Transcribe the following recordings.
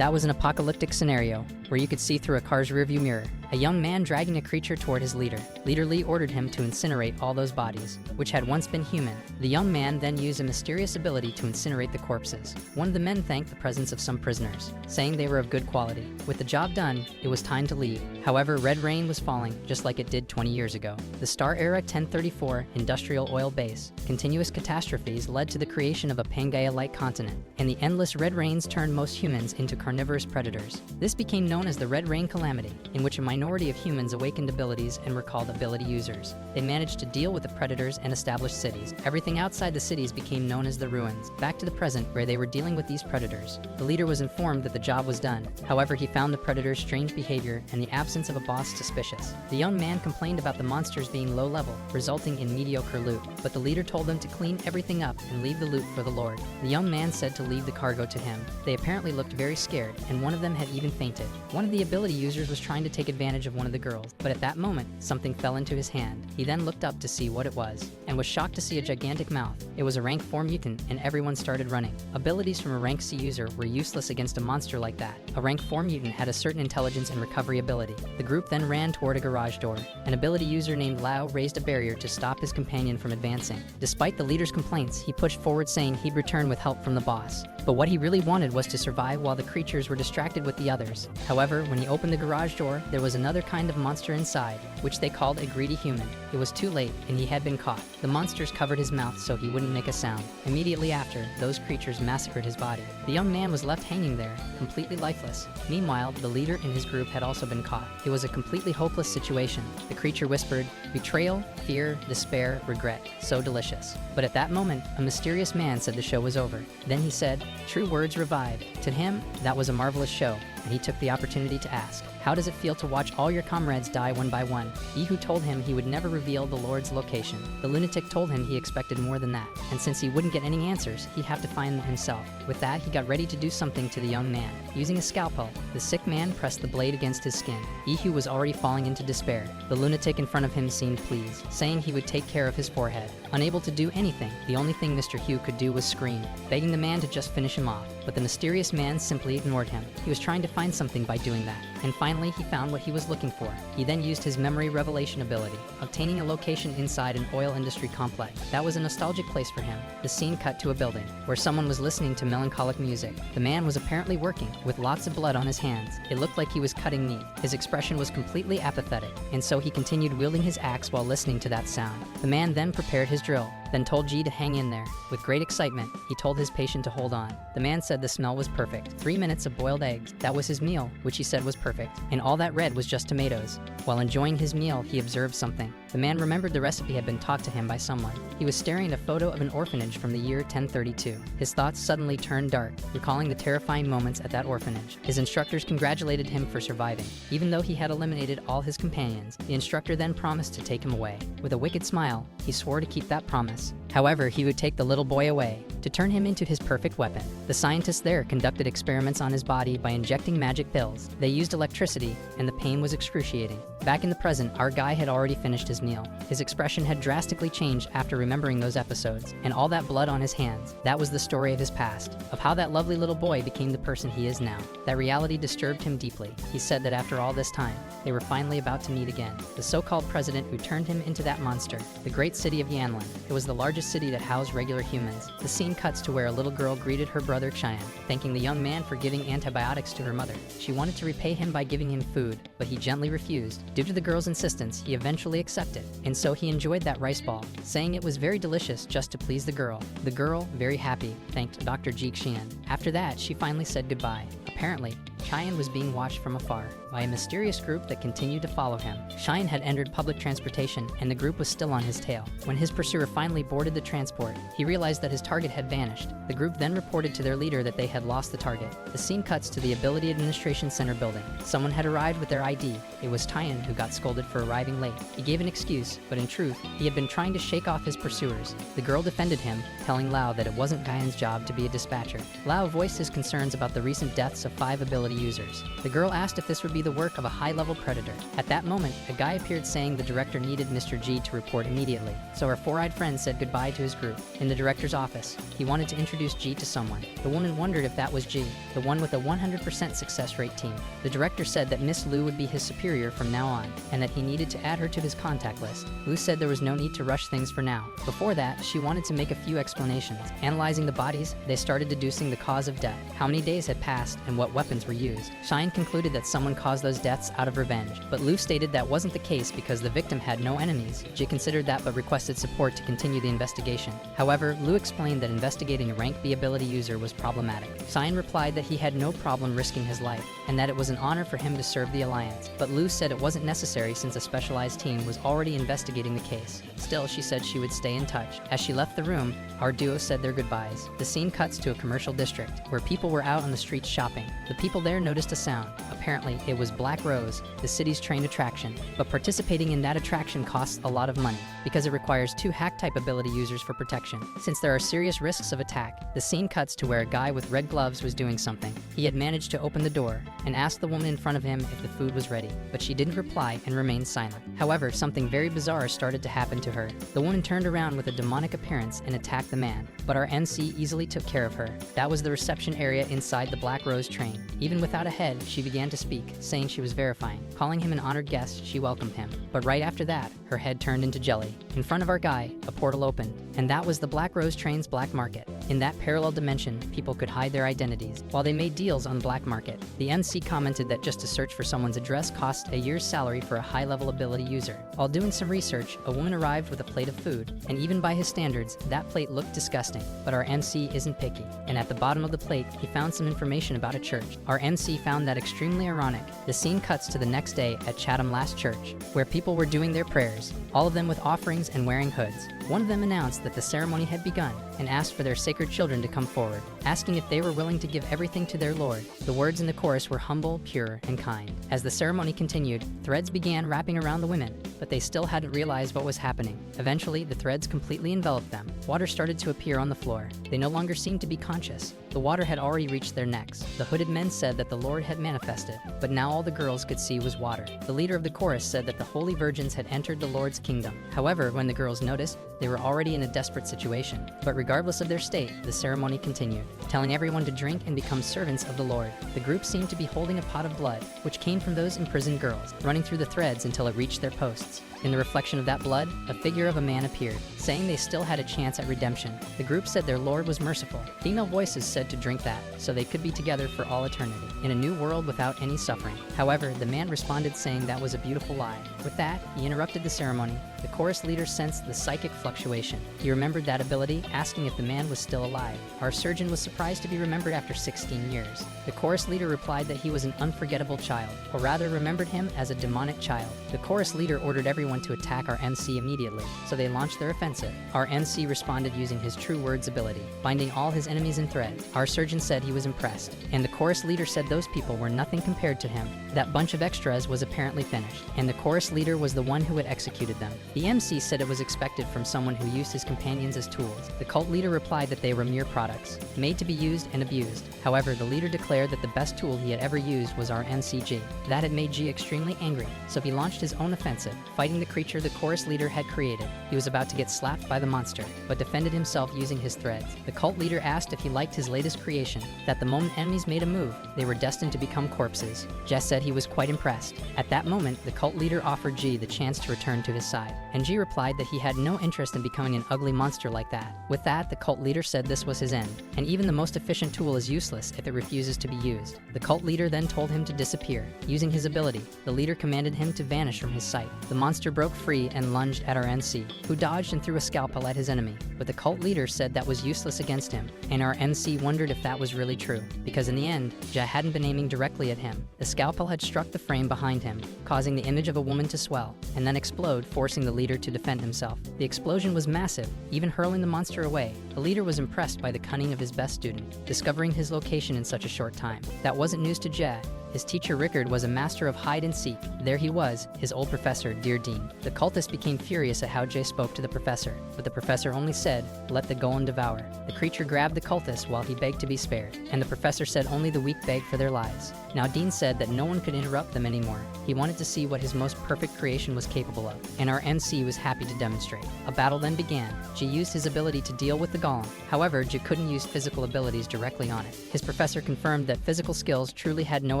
That was an apocalyptic scenario where you could see through a car's rearview mirror a young man dragging a creature toward his leader. Leader Lee ordered him to incinerate all those bodies, which had once been human. The young man then used a mysterious ability to incinerate the corpses. One of the men thanked the presence of some prisoners, saying they were of good quality. With the job done, it was time to leave. However, red rain was falling, just like it did 20 years ago. The Star Era 1034 industrial oil base, continuous catastrophes led to the creation of a Pangaea-like continent, and the endless red rains turned most humans into carnivorous predators. This became known as the Red Rain Calamity, in which a minority of humans awakened abilities and were called ability users. They managed to deal with the predators and establish cities. Everything outside the cities became known as the ruins, back to the present where they were dealing with these predators. The leader was informed that the job was done. However, he found the predators' strange behavior and the absence of a boss suspicious. The young man complained about the monsters being low level, resulting in mediocre loot, but the leader told them to clean everything up and leave the loot for the Lord. The young man said to leave the cargo to him. They apparently looked very scared, and one of them had even fainted. One of the ability users was trying to take advantage of one of the girls, but at that moment, something fell into his hand. He then looked up to see what it was, and was shocked to see a gigantic mouth. It was a rank 4 mutant, and everyone started running. Abilities from a rank C user were useless against a monster like that. A rank 4 mutant had a certain intelligence and recovery ability. The group then ran toward a garage door. An ability user named Lao raised a barrier to stop his companion from advancing. Despite the leader's complaints, he pushed forward saying he'd return with help from the boss. But what he really wanted was to survive while the creatures were distracted with the others. However, when he opened the garage door, there was another kind of monster inside, which they called a greedy human. It was too late, and he had been caught. The monsters covered his mouth so he wouldn't make a sound. Immediately after, those creatures massacred his body. The young man was left hanging there, completely lifeless. Meanwhile, the leader and his group had also been caught. It was a completely hopeless situation. The creature whispered, "Betrayal, fear, despair, regret. So delicious." But at that moment, a mysterious man said the show was over. Then he said, "True words revive." To him, that was a marvelous show, and he took the opportunity to ask, "How does it feel to watch all your comrades die one by one?" He who told him he would never reveal the Lord's location. The lunatic told him he expected more than that, and since he wouldn't get any answers, he'd have to find them himself. With that, he got ready to do something to the young man. Using a scalpel, the sick man pressed the blade against his skin. Ihu was already falling into despair. The lunatic in front of him seemed pleased, saying he would take care of his forehead. Unable to do anything, the only thing Mr. Hugh could do was scream, begging the man to just finish him off. But the mysterious man simply ignored him. He was trying to find something by doing that. And finally, he found what he was looking for. He then used his memory revelation ability, obtaining a location inside an oil industry complex. That was a nostalgic place for him. The scene cut to a building, where someone was listening to melancholic music. The man was apparently working, with lots of blood on his hands. It looked like he was cutting meat. His expression was completely apathetic, and so he continued wielding his axe while listening to that sound. The man then prepared his drill, then told G to hang in there. With great excitement, he told his patient to hold on. The man said the smell was perfect. 3 minutes of boiled eggs. That was his meal, which he said was perfect. And all that red was just tomatoes. While enjoying his meal, he observed something. The man remembered the recipe had been taught to him by someone. He was staring at a photo of an orphanage from the year 1032. His thoughts suddenly turned dark, recalling the terrifying moments at that orphanage. His instructors congratulated him for surviving. Even though he had eliminated all his companions, the instructor then promised to take him away. With a wicked smile, he swore to keep that promise. However, he would take the little boy away to turn him into his perfect weapon. The scientists there conducted experiments on his body by injecting magic pills. They used electricity, and the pain was excruciating. Back in the present, our guy had already finished his meal. His expression had drastically changed after remembering those episodes, and all that blood on his hands. That was the story of his past, of how that lovely little boy became the person he is now. That reality disturbed him deeply. He said that after all this time, they were finally about to meet again. The so-called president who turned him into that monster, the great city of Yanlan. It was the largest city that housed regular humans. The scene cuts to where a little girl greeted her brother Cheyenne, thanking the young man for giving antibiotics to her mother. She wanted to repay him by giving him food, but he gently refused. Due to the girl's insistence, he eventually accepted, and so he enjoyed that rice ball, saying it was very delicious just to please the girl. The girl, very happy, thanked Dr. Jeek Xian. After that, she finally said goodbye. Apparently, Cheyenne was being watched from afar by a mysterious group that continued to follow him. Cheyenne had entered public transportation, and the group was still on his tail. When his pursuer finally boarded the transport, he realized that his target had vanished. The group then reported to their leader that they had lost the target. The scene cuts to the Ability Administration Center building. Someone had arrived with their ID. It was Tyan who got scolded for arriving late. He gave an excuse, but in truth, he had been trying to shake off his pursuers. The girl defended him, telling Lao that it wasn't Guyan's job to be a dispatcher. Lao voiced his concerns about the recent deaths of 5 ability ability users. The girl asked if this would be the work of a high-level predator. At that moment, a guy appeared saying the director needed Mr. G to report immediately, so our four-eyed friend said goodbye to his group. In the director's office, he wanted to introduce G to someone. The woman wondered if that was G, the one with a 100% success rate team. The director said that Miss Lu would be his superior from now on, and that he needed to add her to his contact list. Lu said there was no need to rush things for now. Before that, she wanted to make a few explanations. Analyzing the bodies, they started deducing the cause of death, how many days had passed, and what weapons were used. Shine concluded that someone caused those deaths out of revenge, but Lu stated that wasn't the case because the victim had no enemies. Ji considered that but requested support to continue the investigation. However, Lu explained that investigating a rank B ability user was problematic. Shine replied that he had no problem risking his life, and that it was an honor for him to serve the Alliance, but Lu said it wasn't necessary since a specialized team was already investigating the case. Still, she said she would stay in touch. As she left the room, our duo said their goodbyes. The scene cuts to a commercial district, where people were out on the streets shopping. The people there noticed a sound. Apparently, it was Black Rose, the city's trained attraction, but participating in that attraction costs a lot of money, because it requires 2 hack-type ability users for protection. Since there are serious risks of attack, the scene cuts to where a guy with red gloves was doing something. He had managed to open the door, and asked the woman in front of him if the food was ready, but she didn't reply and remained silent. However, something very bizarre started to happen to her. The woman turned around with a demonic appearance and attacked the man, but our NC easily took care of her. That was the reception area inside the Black Rose train. Even without a head, she began to speak, saying she was verifying. Calling him an honored guest, she welcomed him. But right after that, her head turned into jelly. In front of our guy, a portal opened, and that was the Black Rose train's black market. In that parallel dimension, people could hide their identities, while they made deals on the black market. The MC commented that just to search for someone's address cost a year's salary for a high-level ability user. While doing some research, a woman arrived with a plate of food, and even by his standards, that plate looked disgusting. But our MC isn't picky, and at the bottom of the plate, he found some information about a church. Our MC found that extremely ironic. The scene cuts to the next day at Chatham Last Church, where people were doing their prayers, all of them with offerings and wearing hoods. One of them announced that the ceremony had begun and asked for their sacred children to come forward, asking if they were willing to give everything to their Lord. The words in the chorus were humble, pure, and kind. As the ceremony continued, threads began wrapping around the women, but they still hadn't realized what was happening. Eventually, the threads completely enveloped them. Water started to appear on the floor. They no longer seemed to be conscious. The water had already reached their necks. The hooded men said that the Lord had manifested, but now all the girls could see was water. The leader of the chorus said that the holy virgins had entered the Lord's kingdom. However, when the girls noticed, they were already in a desperate situation. But regardless of their state, the ceremony continued, telling everyone to drink and become servants of the Lord. The group seemed to be holding a pot of blood, which came from those imprisoned girls, running through the threads until it reached their posts. In the reflection of that blood, a figure of a man appeared, saying they still had a chance at redemption. The group said their Lord was merciful. Female voices said to drink that, so they could be together for all eternity, in a new world without any suffering. However, the man responded saying that was a beautiful lie. With that, he interrupted the ceremony. The chorus leader sensed the psychic fluctuation. He remembered that ability, asking if the man was still alive. Our surgeon was surprised to be remembered after 16 years. The chorus leader replied that he was an unforgettable child, or rather remembered him as a demonic child. The chorus leader ordered everyone to attack our MC immediately, so they launched their offensive. Our MC responded using his true words ability, binding all his enemies in threads. Our surgeon said he was impressed, and the chorus leader said those people were nothing compared to him. That bunch of extras was apparently finished, and the chorus leader was the one who had executed them. The MC said it was expected from someone who used his companions as tools. The cult leader replied that they were mere products, made to be used and abused. However, the leader declared that the best tool he had ever used was our MCG. That had made G extremely angry, so he launched his own offensive, fighting the creature the chorus leader had created. He was about to get slapped by the monster, but defended himself using his threads. The cult leader asked if he liked his latest creation, that the moment enemies made a move, they were destined to become corpses. Jess said he was quite impressed. At that moment, the cult leader offered G the chance to return to his side, and G replied that he had no interest in becoming an ugly monster like that. With that, the cult leader said this was his end, and even the most efficient tool is useless if it refuses to be used. The cult leader then told him to disappear. Using his ability, the leader commanded him to vanish from his sight. The monster broke free and lunged at our NC, who dodged and threw a scalpel at his enemy, but the cult leader said that was useless against him, and our NC wondered if that was really true, because in the end, Ja hadn't been aiming directly at him. The scalpel had struck the frame behind him, causing the image of a woman to swell, and then explode, forcing the leader to defend himself. The explosion was massive, even hurling the monster away. The leader was impressed by the cunning of his best student, discovering his location in such a short time. That wasn't news to Ja. His teacher Rickard was a master of hide and seek. There he was, his old professor, Dear Dean. The cultist became furious at how Jay spoke to the professor, but the professor only said, "Let the golem devour." The creature grabbed the cultist while he begged to be spared, and the professor said only the weak beg for their lives. Now Dean said that no one could interrupt them anymore. He wanted to see what his most perfect creation was capable of, and our MC was happy to demonstrate. A battle then began. Jay used his ability to deal with the golem. However, Jay couldn't use physical abilities directly on it. His professor confirmed that physical skills truly had no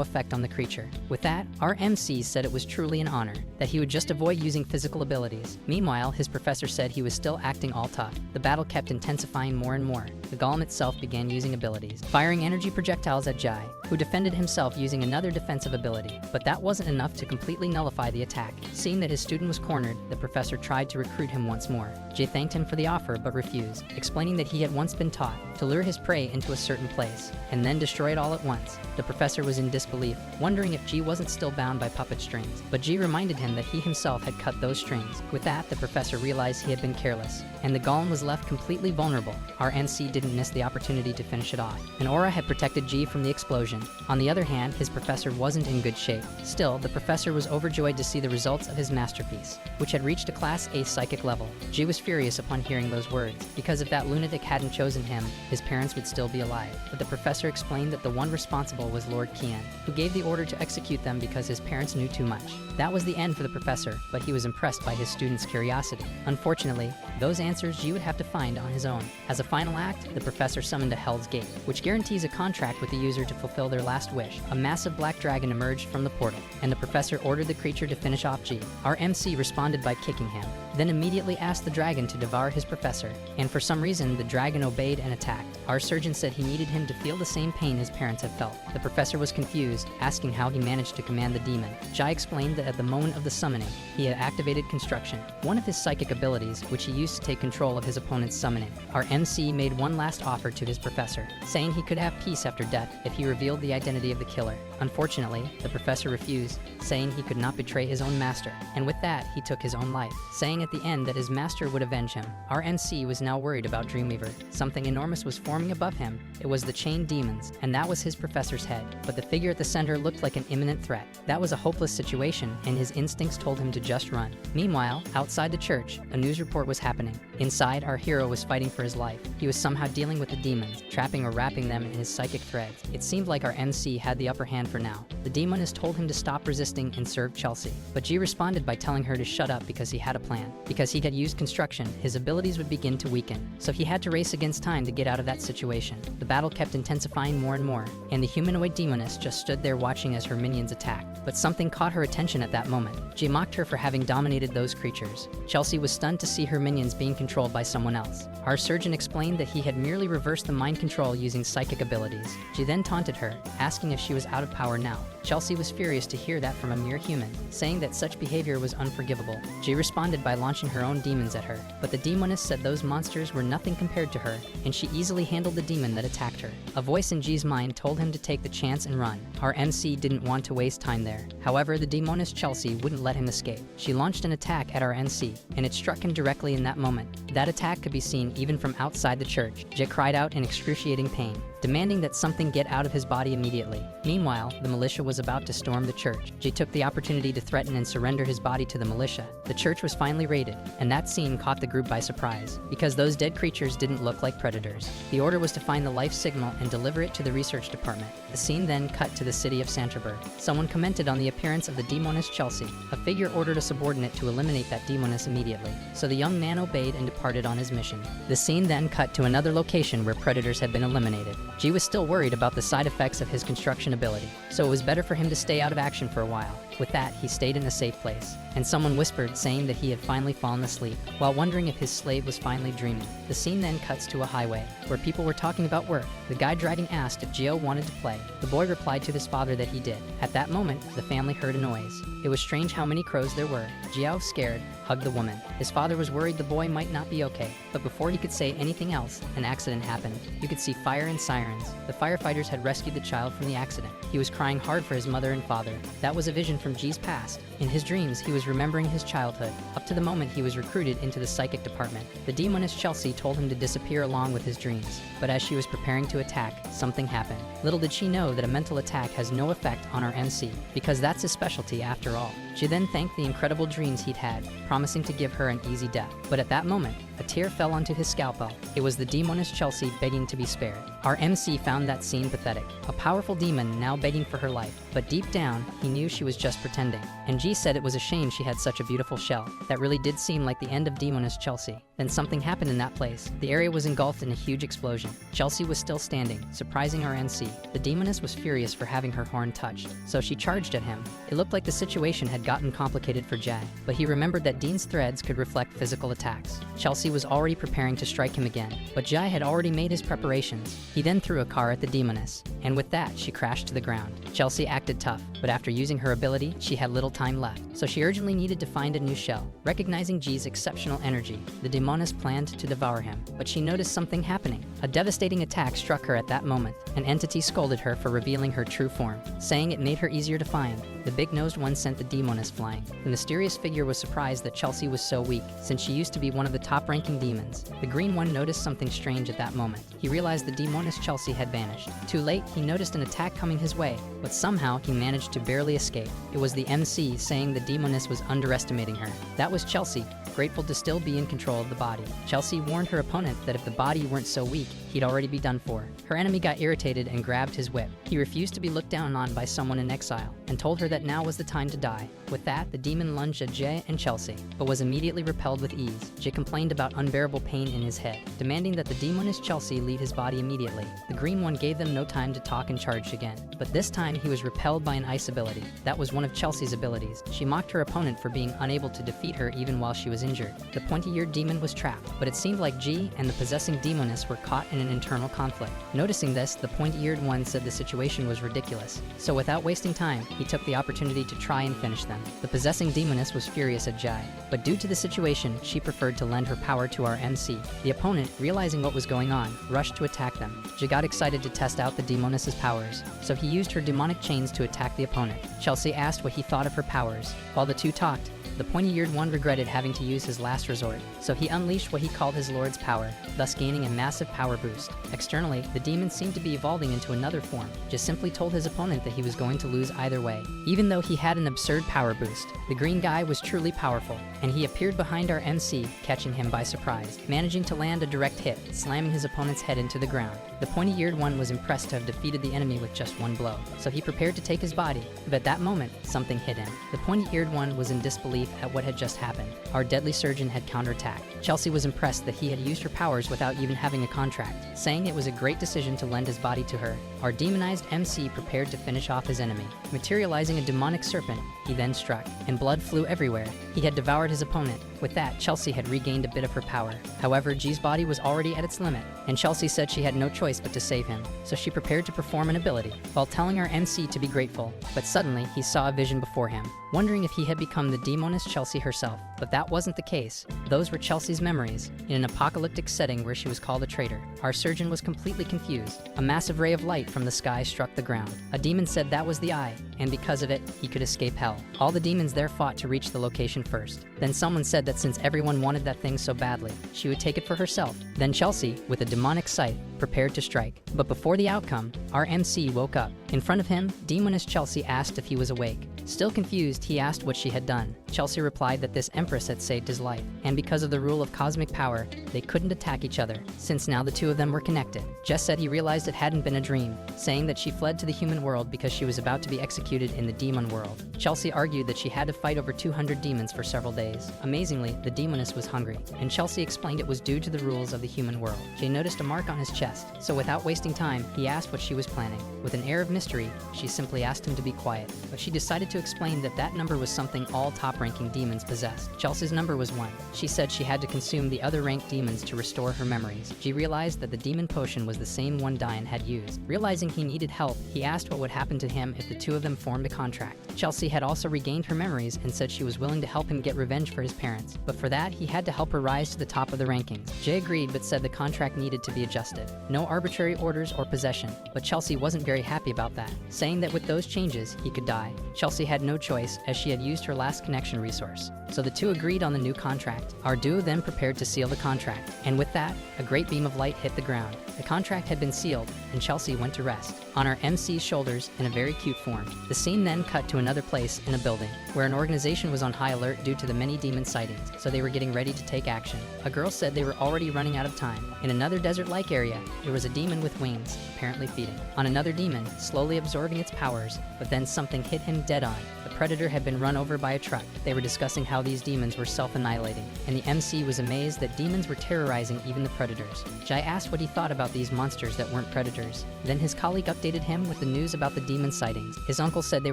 effect on the creature. With that, our MC said it was truly an honor, that he would just avoid using physical abilities. Meanwhile, his professor said he was still acting all tough. The battle kept intensifying more and more. The golem itself began using abilities, firing energy projectiles at Jai, who defended himself using another defensive ability. But that wasn't enough to completely nullify the attack. Seeing that his student was cornered, the professor tried to recruit him once more. Jay thanked him for the offer but refused, explaining that he had once been taught to lure his prey into a certain place and then destroy it all at once. The professor was in disbelief, wondering if G wasn't still bound by puppet strings, but G reminded him that he himself had cut those strings. With that, the professor realized he had been careless, and the golem was left completely vulnerable. Our NC didn't miss the opportunity to finish it off. An aura had protected G from the explosion. On the other hand, his professor wasn't in good shape. Still, the professor was overjoyed to see the results of his masterpiece, which had reached a Class A psychic level. G was furious upon hearing those words, because if that lunatic hadn't chosen him, his parents would still be alive. But the professor explained that the one responsible was Lord Kian, who gave the order to execute them because his parents knew too much. That was the end for the professor, but he was impressed by his students' curiosity. Unfortunately, those answers G would have to find on his own. As a final act, the professor summoned a Hell's Gate, which guarantees a contract with the user to fulfill their last wish. A massive black dragon emerged from the portal, and the professor ordered the creature to finish off G. Our MC responded by kicking him, then immediately asked the dragon to devour his professor, and for some reason the dragon obeyed and attacked. Our surgeon said he needed him to feel the same pain his parents had felt. The professor was confused, asking how he managed to command the demon. Jai explained that at the moment of the summoning, he had activated construction, one of his psychic abilities, which he used to take control of his opponent's summoning. Our MC made one last offer to his professor, saying he could have peace after death if he revealed the identity of the killer. Unfortunately, the professor refused, saying he could not betray his own master, and with that, he took his own life, saying at the end that his master would avenge him. Our NC was now worried about Dreamweaver. Something enormous was forming above him. It was the chained demons, and that was his professor's head. But the figure at the center looked like an imminent threat. That was a hopeless situation, and his instincts told him to just run. Meanwhile, outside the church, a news report was happening. Inside, our hero was fighting for his life. He was somehow dealing with the demons, trapping or wrapping them in his psychic threads. It seemed like our NC had the upper hand for now. The demoness told him to stop resisting and serve Chelsea, but G responded by telling her to shut up because he had a plan. Because he had used construction, his abilities would begin to weaken, so he had to race against time to get out of that situation. The battle kept intensifying more and more, and the humanoid demoness just stood there watching as her minions attacked. But something caught her attention at that moment. G mocked her for having dominated those creatures. Chelsea was stunned to see her minions being controlled by someone else. Our surgeon explained that he had merely reversed the mind control using psychic abilities. G then taunted her, asking if she was out of power now. Chelsea was furious to hear that from a mere human, saying that such behavior was unforgivable. G responded by launching her own demons at her, but the demoness said those monsters were nothing compared to her, and she easily handled the demon that attacked her. A voice in G's mind told him to take the chance and run. Our MC didn't want to waste time there. However, the demoness Chelsea wouldn't let him escape. She launched an attack at our NC, and it struck him directly in that moment. That attack could be seen even from outside the church. Jay cried out in excruciating pain, demanding that something get out of his body immediately. Meanwhile, the militia was about to storm the church. Jay took the opportunity to threaten and surrender his body to the militia. The church was finally raided, and that scene caught the group by surprise, because those dead creatures didn't look like predators. The order was to find the life signal and deliver it to the research department. The scene then cut to the city of Santerburg. Someone commented on the appearance of the demoness Chelsea. A figure ordered a subordinate to eliminate that demoness immediately, so the young man obeyed and departed on his mission. The scene then cut to another location where predators had been eliminated. G was still worried about the side effects of his construction ability, so it was better for him to stay out of action for a while. With that, he stayed in a safe place, and someone whispered, saying that he had finally fallen asleep, while wondering if his slave was finally dreaming. The scene then cuts to a highway, where people were talking about work. The guy driving asked if Gio wanted to play. The boy replied to his father that he did. At that moment, the family heard a noise. It was strange how many crows there were. Jiao, scared, hugged the woman. His father was worried the boy might not be okay, but before he could say anything else, an accident happened. You could see fire and sirens. The firefighters had rescued the child from the accident. He was crying hard for his mother and father. That was a vision from from G's past. In his dreams, he was remembering his childhood, up to the moment he was recruited into the psychic department. The demoness Chelsea told him to disappear along with his dreams, but as she was preparing to attack, something happened. Little did she know that a mental attack has no effect on our MC, because that's his specialty after all. She then thanked the incredible dreams he'd had, promising to give her an easy death. But at that moment, a tear fell onto his scalpel. It was the demoness Chelsea begging to be spared. Our MC found that scene pathetic. A powerful demon now begging for her life, but deep down, he knew she was just pretending. And G said it was a shame she had such a beautiful shell. That really did seem like the end of demoness Chelsea. Then something happened in that place. The area was engulfed in a huge explosion. Chelsea was still standing, surprising our MC. The demoness was furious for having her horn touched, so she charged at him. It looked like the situation had gotten complicated for Jay, but he remembered that Dean's threads could reflect physical attacks. Chelsea was already preparing to strike him again, but Jai had already made his preparations. He then threw a car at the demoness, and with that, she crashed to the ground. Chelsea acted tough, but after using her ability, she had little time left, so she urgently needed to find a new shell. Recognizing G's exceptional energy, the demoness planned to devour him, but she noticed something happening. A devastating attack struck her at that moment. An entity scolded her for revealing her true form, saying it made her easier to find. The big-nosed one sent the demoness flying. The mysterious figure was surprised that Chelsea was so weak, since she used to be one of the top-ranking demons. The green one noticed something strange at that moment. He realized the demoness Chelsea had vanished. Too late, he noticed an attack coming his way, but somehow he managed to barely escape. It was the MC saying the demoness was underestimating her. That was Chelsea, grateful to still be in control of the body. Chelsea warned her opponent that if the body weren't so weak, he'd already be done for. Her enemy got irritated and grabbed his whip. He refused to be looked down on by someone in exile, and told her that now was the time to die. With that, the demon lunged at Jay and Chelsea, but was immediately repelled with ease. Jay complained about unbearable pain in his head, demanding that the demoness Chelsea leave his body immediately. The green one gave them no time to talk and charged again, but this time he was repelled by an ice ability. That was one of Chelsea's abilities. She mocked her opponent for being unable to defeat her even while she was injured. The pointy-eared demon was trapped, but it seemed like G and the possessing demoness were caught in an internal conflict. Noticing this, the pointy-eared one said the situation was ridiculous. So without wasting time, he took the opportunity to try and finish them. The possessing demoness was furious at Jai, but due to the situation, she preferred to lend her power to our MC. The opponent, realizing what was going on, rushed to attack them. Jai got excited to test out the demoness's powers, so he used her demonic chains to attack the opponent. Chelsea asked what he thought of her powers. While the two talked, the pointy-eared one regretted having to use his last resort, so he unleashed what he called his Lord's power, thus gaining a massive power boost. Externally, the demon seemed to be evolving into another form, just simply told his opponent that he was going to lose either way. Even though he had an absurd power boost, the green guy was truly powerful, and he appeared behind our MC, catching him by surprise, managing to land a direct hit, slamming his opponent's head into the ground. The pointy-eared one was impressed to have defeated the enemy with just one blow, so he prepared to take his body, but at that moment, something hit him. The pointy-eared one was in disbelief at what had just happened. Our deadly surgeon had counterattacked. Chelsea was impressed that he had used her powers without even having a contract, saying it was a great decision to lend his body to her. Our demonized MC prepared to finish off his enemy. Materializing a demonic serpent, he then struck, and blood flew everywhere. He had devoured his opponent. With that, Chelsea had regained a bit of her power. However, G's body was already at its limit, and Chelsea said she had no choice but to save him, so she prepared to perform an ability, while telling our MC to be grateful. But suddenly, he saw a vision before him, wondering if he had become the demoness Chelsea herself. But that wasn't the case. Those were Chelsea's memories, in an apocalyptic setting where she was called a traitor. Our surgeon was completely confused. A massive ray of light from the sky struck the ground. A demon said that was the eye, and because of it, he could escape hell. All the demons there fought to reach the location first. Then someone said that since everyone wanted that thing so badly, she would take it for herself. Then Chelsea, with a demonic scythe, prepared to strike. But before the outcome, our MC woke up. In front of him, demoness Chelsea asked if he was awake. Still confused, he asked what she had done. Chelsea replied that this empress had saved his life, and because of the rule of cosmic power, they couldn't attack each other, since now the two of them were connected. Jess said he realized it hadn't been a dream, saying that she fled to the human world because she was about to be executed in the demon world. Chelsea argued that she had to fight over 200 demons for several days. Amazingly, the demoness was hungry, and Chelsea explained it was due to the rules of the human world. Jay noticed a mark on his chest, so without wasting time, he asked what she was planning. With an air of mystery, she simply asked him to be quiet, but she decided to explain that that number was something all top-ranking demons possessed. Chelsea's number was 1. She said she had to consume the other ranked demons to restore her memories. She realized that the demon potion was the same one Diane had used. Realizing he needed help, he asked what would happen to him if the two of them formed a contract. Chelsea had also regained her memories and said she was willing to help him get revenge for his parents, but for that, he had to help her rise to the top of the rankings. Jay agreed but said the contract needed to be adjusted. No arbitrary orders or possession, but Chelsea wasn't very happy about that, saying that with those changes, he could die. Chelsea Chelsea had no choice as she had used her last connection resource. So the two agreed on the new contract. Our duo then prepared to seal the contract, and with that, a great beam of light hit the ground. The contract had been sealed, and Chelsea went to rest on our MC's shoulders in a very cute form. The scene then cut to another place in a building, where an organization was on high alert due to the many demon sightings, so they were getting ready to take action. A girl said they were already running out of time. In another desert-like area, there was a demon with wings, apparently feeding on another demon, slowly absorbing its powers, but then something hit him dead on. The predator had been run over by a truck. They were discussing how these demons were self-annihilating, and the MC was amazed that demons were terrorizing even the predators. Jai asked what he thought about these monsters that weren't predators. Then his colleague updated him with the news about the demon sightings. His uncle said they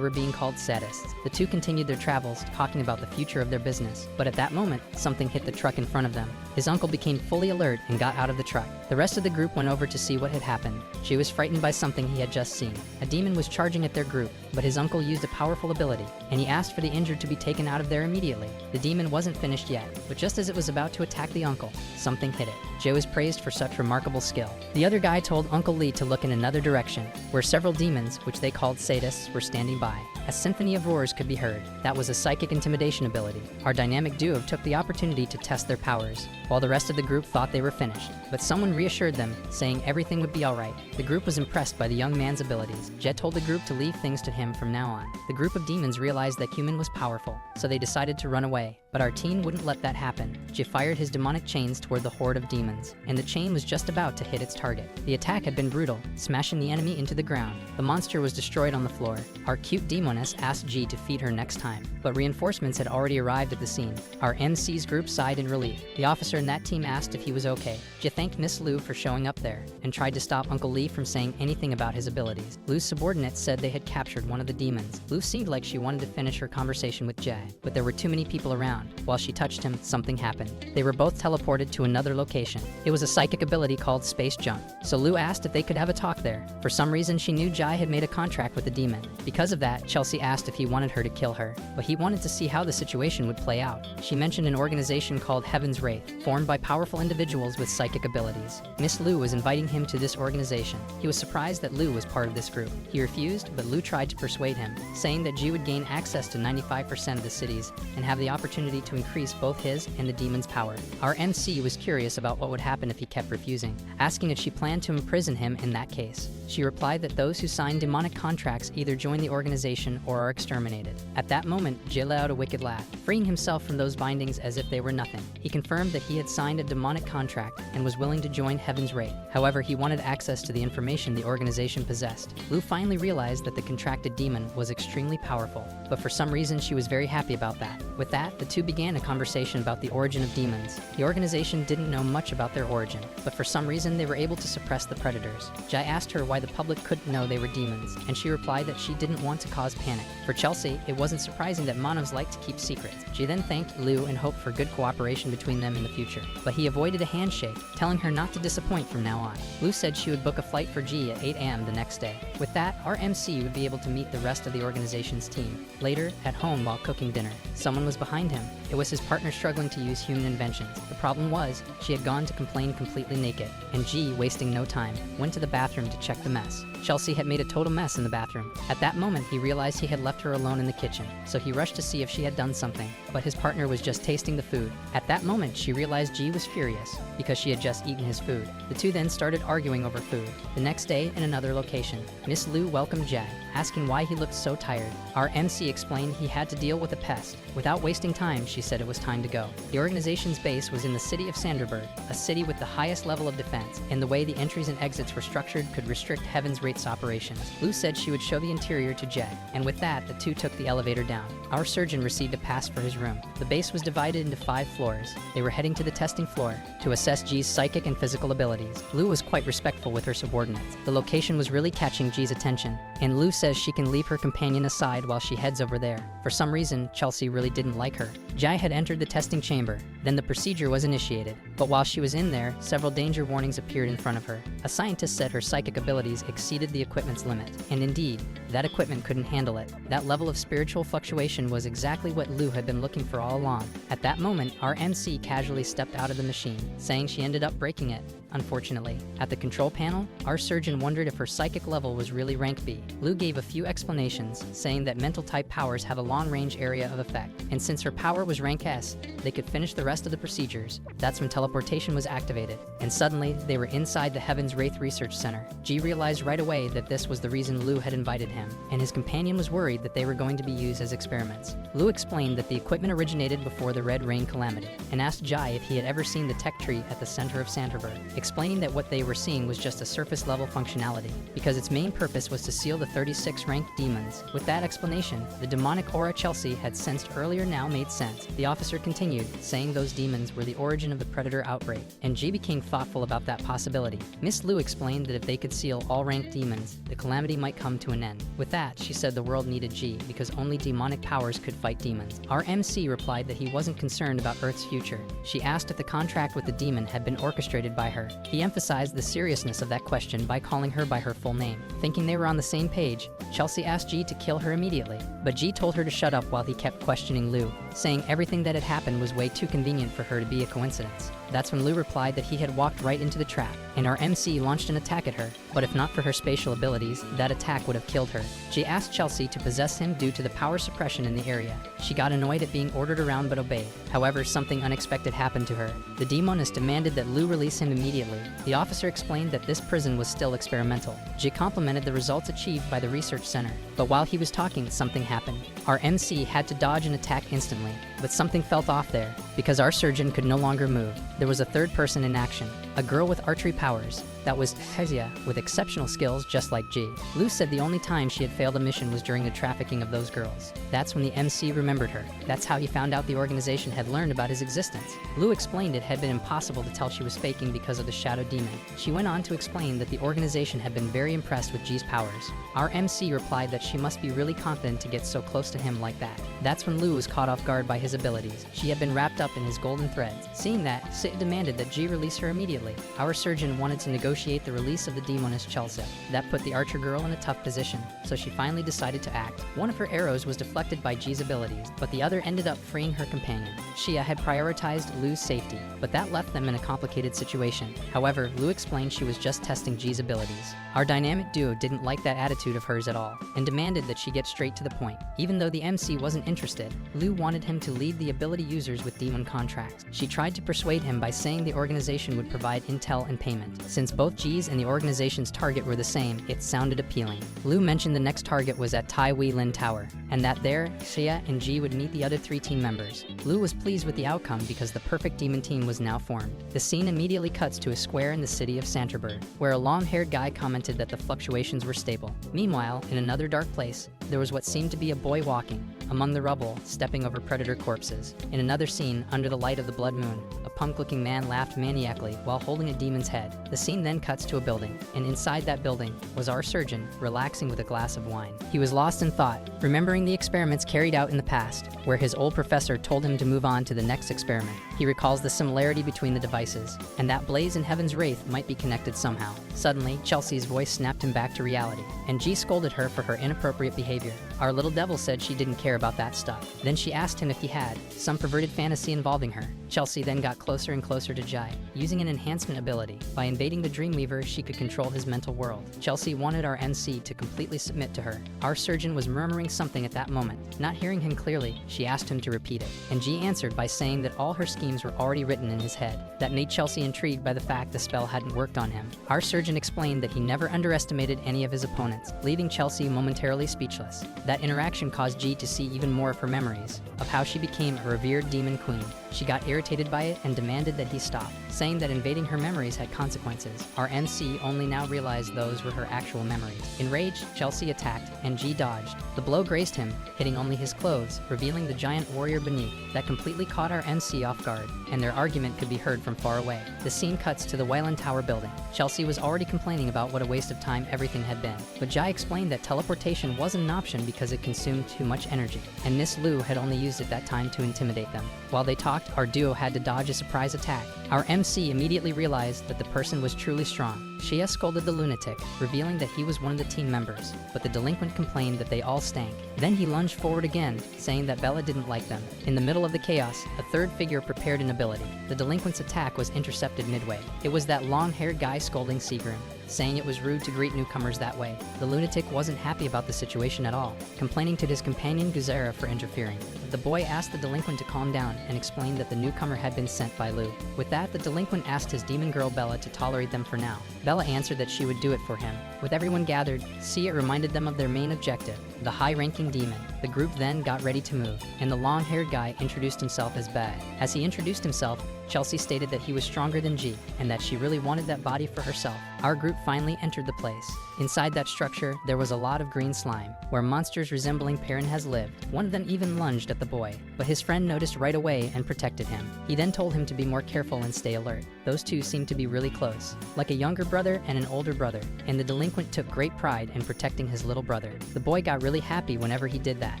were being called sadists. The two continued their travels, talking about the future of their business. But at that moment, something hit the truck in front of them. His uncle became fully alert and got out of the truck. The rest of the group went over to see what had happened. Jay was frightened by something he had just seen. A demon was charging at their group, but his uncle used a powerful ability, and he asked for the injured to be taken out of there immediately. The demon wasn't finished yet, but just as it was about to attack the uncle, something hit it. Jay was praised for such remarkable skill. The other guy told Uncle Lee to look in another direction, where several demons, which they called sadists, were standing by. A symphony of roars could be heard. That was a psychic intimidation ability. Our dynamic duo took the opportunity to test their powers, while the rest of the group thought they were finished. But someone reassured them, saying everything would be alright. The group was impressed by the young man's abilities. Jet told the group to leave things to him from now on. The group of demons realized that Human was powerful, so they decided to run away. But our teen wouldn't let that happen. Jay fired his demonic chains toward the horde of demons, and the chain was just about to hit its target. The attack had been brutal, smashing the enemy into the ground. The monster was destroyed on the floor. Our cute demoness asked G to feed her next time, but reinforcements had already arrived at the scene. Our MC's group sighed in relief. The officer in that team asked if he was okay. Jay thanked Miss Liu for showing up there, and tried to stop Uncle Lee from saying anything about his abilities. Liu's subordinates said they had captured one of the demons. Liu seemed like she wanted to finish her conversation with Jay, but there were too many people around. While she touched him, something happened. They were both teleported to another location. It was a psychic ability called Space Jump, so Liu asked if they could have a talk there. For some reason, she knew Jai had made a contract with the demon. Because of that, Chelsea asked if he wanted her to kill her, but he wanted to see how the situation would play out. She mentioned an organization called Heaven's Wraith, formed by powerful individuals with psychic abilities. Miss Liu was inviting him to this organization. He was surprised that Liu was part of this group. He refused, but Liu tried to persuade him, saying that Ji would gain access to 95% of the cities and have the opportunity to increase both his and the demon's power. Our MC was curious about what would happen if he kept refusing, asking if she planned to imprison him in that case. She replied that those who sign demonic contracts either join the organization or are exterminated. At that moment, Jay let out a wicked laugh, freeing himself from those bindings as if they were nothing. He confirmed that he had signed a demonic contract and was willing to join Heaven's Wraith. However, he wanted access to the information the organization possessed. Liu finally realized that the contracted demon was extremely powerful, but for some reason she was very happy about that. With that, the two began a conversation about the origin of demons. The organization didn't know much about their origin, but for some reason they were able to suppress the predators. Jai asked her why the public couldn't know they were demons, and she replied that she didn't want to cause panic. For Chelsea, it wasn't surprising that Manavs liked to keep secrets. She then thanked Liu and hoped for good cooperation between them in the future, but he avoided a handshake, telling her not to disappoint from now on. Liu said she would book a flight for G at 8 a.m. the next day. With that, our MC would be able to meet the rest of the organization's team. Later, at home while cooking dinner, someone was behind him. It was his partner struggling to use human inventions. The problem was, she had gone to complain completely naked, and G, wasting no time, went to the bathroom to check the mess. Chelsea had made a total mess in the bathroom. At that moment, he realized he had left her alone in the kitchen, so he rushed to see if she had done something, but his partner was just tasting the food. At that moment, she realized G was furious, because she had just eaten his food. The two then started arguing over food. The next day, in another location, Miss Liu welcomed Jay, asking why he looked so tired. Our MC explained he had to deal with a pest. Without wasting time, she said it was time to go. The organization's base was in the city of Sanderberg, a city with the highest level of defense, and the way the entries and exits were structured could restrict Heaven's Wraith's operations. Liu said she would show the interior to Jay, and with that, the two took the elevator down. Our surgeon received a pass for his room. The base was divided into 5 floors. They were heading to the testing floor to assess G's psychic and physical abilities. Liu was quite respectful with her subordinates. The location was really catching G's attention, and Liu says she can leave her companion aside while she heads over there. For some reason, Chelsea really didn't like her. Jai had entered the testing chamber. Then the procedure was initiated. But while she was in there, several danger warnings appeared in front of her. A scientist said her psychic abilities exceeded the equipment's limit, and indeed, that equipment couldn't handle it. That level of spiritual fluctuation was exactly what Lu had been looking for all along. At that moment, our MC casually stepped out of the machine, saying she ended up breaking it. Unfortunately, at the control panel, our surgeon wondered if her psychic level was really rank B. Lu gave a few explanations, saying that mental-type powers have a long-range area of effect, and since her power was rank S, they could finish the rest of the procedures. That's when teleportation was activated, and suddenly, they were inside the Heaven's Wraith Research Center. G realized right away that this was the reason Lu had invited him, and his companion was worried that they were going to be used as experiments. Lu explained that the equipment originated before the Red Rain Calamity, and asked Jai if he had ever seen the tech tree at the center of Santerberg, explaining that what they were seeing was just a surface-level functionality, because its main purpose was to seal the 36 ranked demons. With that explanation, the demonic aura Chelsea had sensed earlier now made sense. The officer continued, saying those demons were the origin of the Predator outbreak, and G became thoughtful about that possibility. Miss Lu explained that if they could seal all ranked demons, the calamity might come to an end. With that, she said the world needed G because only demonic powers could fight demons. Our MC replied that he wasn't concerned about Earth's future. She asked if the contract with the demon had been orchestrated by her. He emphasized the seriousness of that question by calling her by her full name. Thinking they were on the same page, Chelsea asked G to kill her immediately, but G told her to shut up while he kept questioning Lu, saying everything that had happened was way too convenient for her to be a coincidence. That's when Lu replied that he had walked right into the trap, and our MC launched an attack at her, but if not for her spatial abilities, that attack would have killed her. She asked Chelsea to possess him due to the power suppression in the area. She got annoyed at being ordered around but obeyed. However, something unexpected happened to her. The demonist demanded that Lu release him immediately. The officer explained that this prison was still experimental. Ji complimented the results achieved by the research center, but while he was talking, something happened. Our MC had to dodge an attack instantly, but something felt off there, because our surgeon could no longer move. There was a third person in action, a girl with archery powers. That was Hezia, with exceptional skills just like G. Lu said the only time she had failed a mission was during the trafficking of those girls. That's when the MC remembered her. That's how he found out the organization had learned about his existence. Lu explained it had been impossible to tell she was faking because of the shadow demon. She went on to explain that the organization had been very impressed with G's powers. Our MC replied that she must be really confident to get so close to him like that. That's when Lu was caught off guard by his abilities. She had been wrapped up in his golden threads. Seeing that, Sit demanded that G release her immediately. Our surgeon wanted to negotiate the release of the demonist Chelsea. That put the archer girl in a tough position, so she finally decided to act. One of her arrows was deflected by G's abilities, but the other ended up freeing her companion. Shia had prioritized Lu's safety, but that left them in a complicated situation. However, Lu explained she was just testing G's abilities. Our dynamic duo didn't like that attitude of hers at all, and demanded that she get straight to the point. Even though the MC wasn't interested, Lu wanted him to lead the ability users with demon contracts. She tried to persuade him by saying the organization would provide intel and payment. Since both G's and the organization's target were the same, it sounded appealing. Lu mentioned the next target was at Tai Wei Lin Tower, and that there, Xia and G would meet the other 3 team members. Lu was pleased with the outcome because the perfect demon team was now formed. The scene immediately cuts to a square in the city of Santerberg, where a long-haired guy commented that the fluctuations were stable. Meanwhile, in another dark place, there was what seemed to be a boy walking among the rubble, stepping over predator corpses. In another scene, under the light of the blood moon, a punk-looking man laughed maniacally while holding a demon's head. The scene then cuts to a building, and inside that building was our surgeon, relaxing with a glass of wine. He was lost in thought, remembering the experiments carried out in the past, where his old professor told him to move on to the next experiment. He recalls the similarity between the devices, and that Blaze and Heaven's Wraith might be connected somehow. Suddenly, Chelsea's voice snapped him back to reality, and G scolded her for her inappropriate behavior. Our little devil said she didn't care about that stuff. Then she asked him if he had some perverted fantasy involving her. Chelsea then got closer and closer to Jai, using an enhancement ability. By invading the Dreamweaver, she could control his mental world. Chelsea wanted our MC to completely submit to her. Our surgeon was murmuring something at that moment. Not hearing him clearly, she asked him to repeat it, and G answered by saying that all her schemes were already written in his head. That made Chelsea intrigued by the fact the spell hadn't worked on him. Our surgeon explained that he never underestimated any of his opponents, leaving Chelsea momentarily speechless. That interaction caused G to see even more of her memories, of how she became a revered demon queen. She got irritated by it and demanded that he stop, saying that invading her memories had consequences. Our MC only now realized those were her actual memories. Enraged, Chelsea attacked, and G dodged. The blow grazed him, hitting only his clothes, revealing the giant warrior beneath. That completely caught our MC off guard, and their argument could be heard from far away. The scene cuts to the Wayland Tower building. Chelsea was already complaining about what a waste of time everything had been, but Jai explained that teleportation wasn't an option because it consumed too much energy, and Miss Lu had only used it that time to intimidate them. While they talked, Shocked, our duo had to dodge a surprise attack. Our MC immediately realized that the person was truly strong. She scolded the lunatic, revealing that he was one of the team members, but the delinquent complained that they all stank. Then he lunged forward again, saying that Bella didn't like them. In the middle of the chaos, a third figure prepared an ability. The delinquent's attack was intercepted midway. It was that long-haired guy scolding Seagroom, saying it was rude to greet newcomers that way. The lunatic wasn't happy about the situation at all, complaining to his companion Guzera for interfering. The boy asked the delinquent to calm down and explained that the newcomer had been sent by Lou. With that, the delinquent asked his demon girl Bella to tolerate them for now. Bella answered that she would do it for him. With everyone gathered, it reminded them of their main objective, the high-ranking demon. The group then got ready to move, and the long-haired guy introduced himself as Bad. As he introduced himself, Chelsea stated that he was stronger than G, and that she really wanted that body for herself. Our group finally entered the place. Inside that structure, there was a lot of green slime, where monsters resembling Perrin has lived. One of them even lunged at the boy, but his friend noticed right away and protected him. He then told him to be more careful and stay alert. Those two seemed to be really close, like a younger brother and an older brother, and the delinquent took great pride in protecting his little brother. The boy got really happy whenever he did that,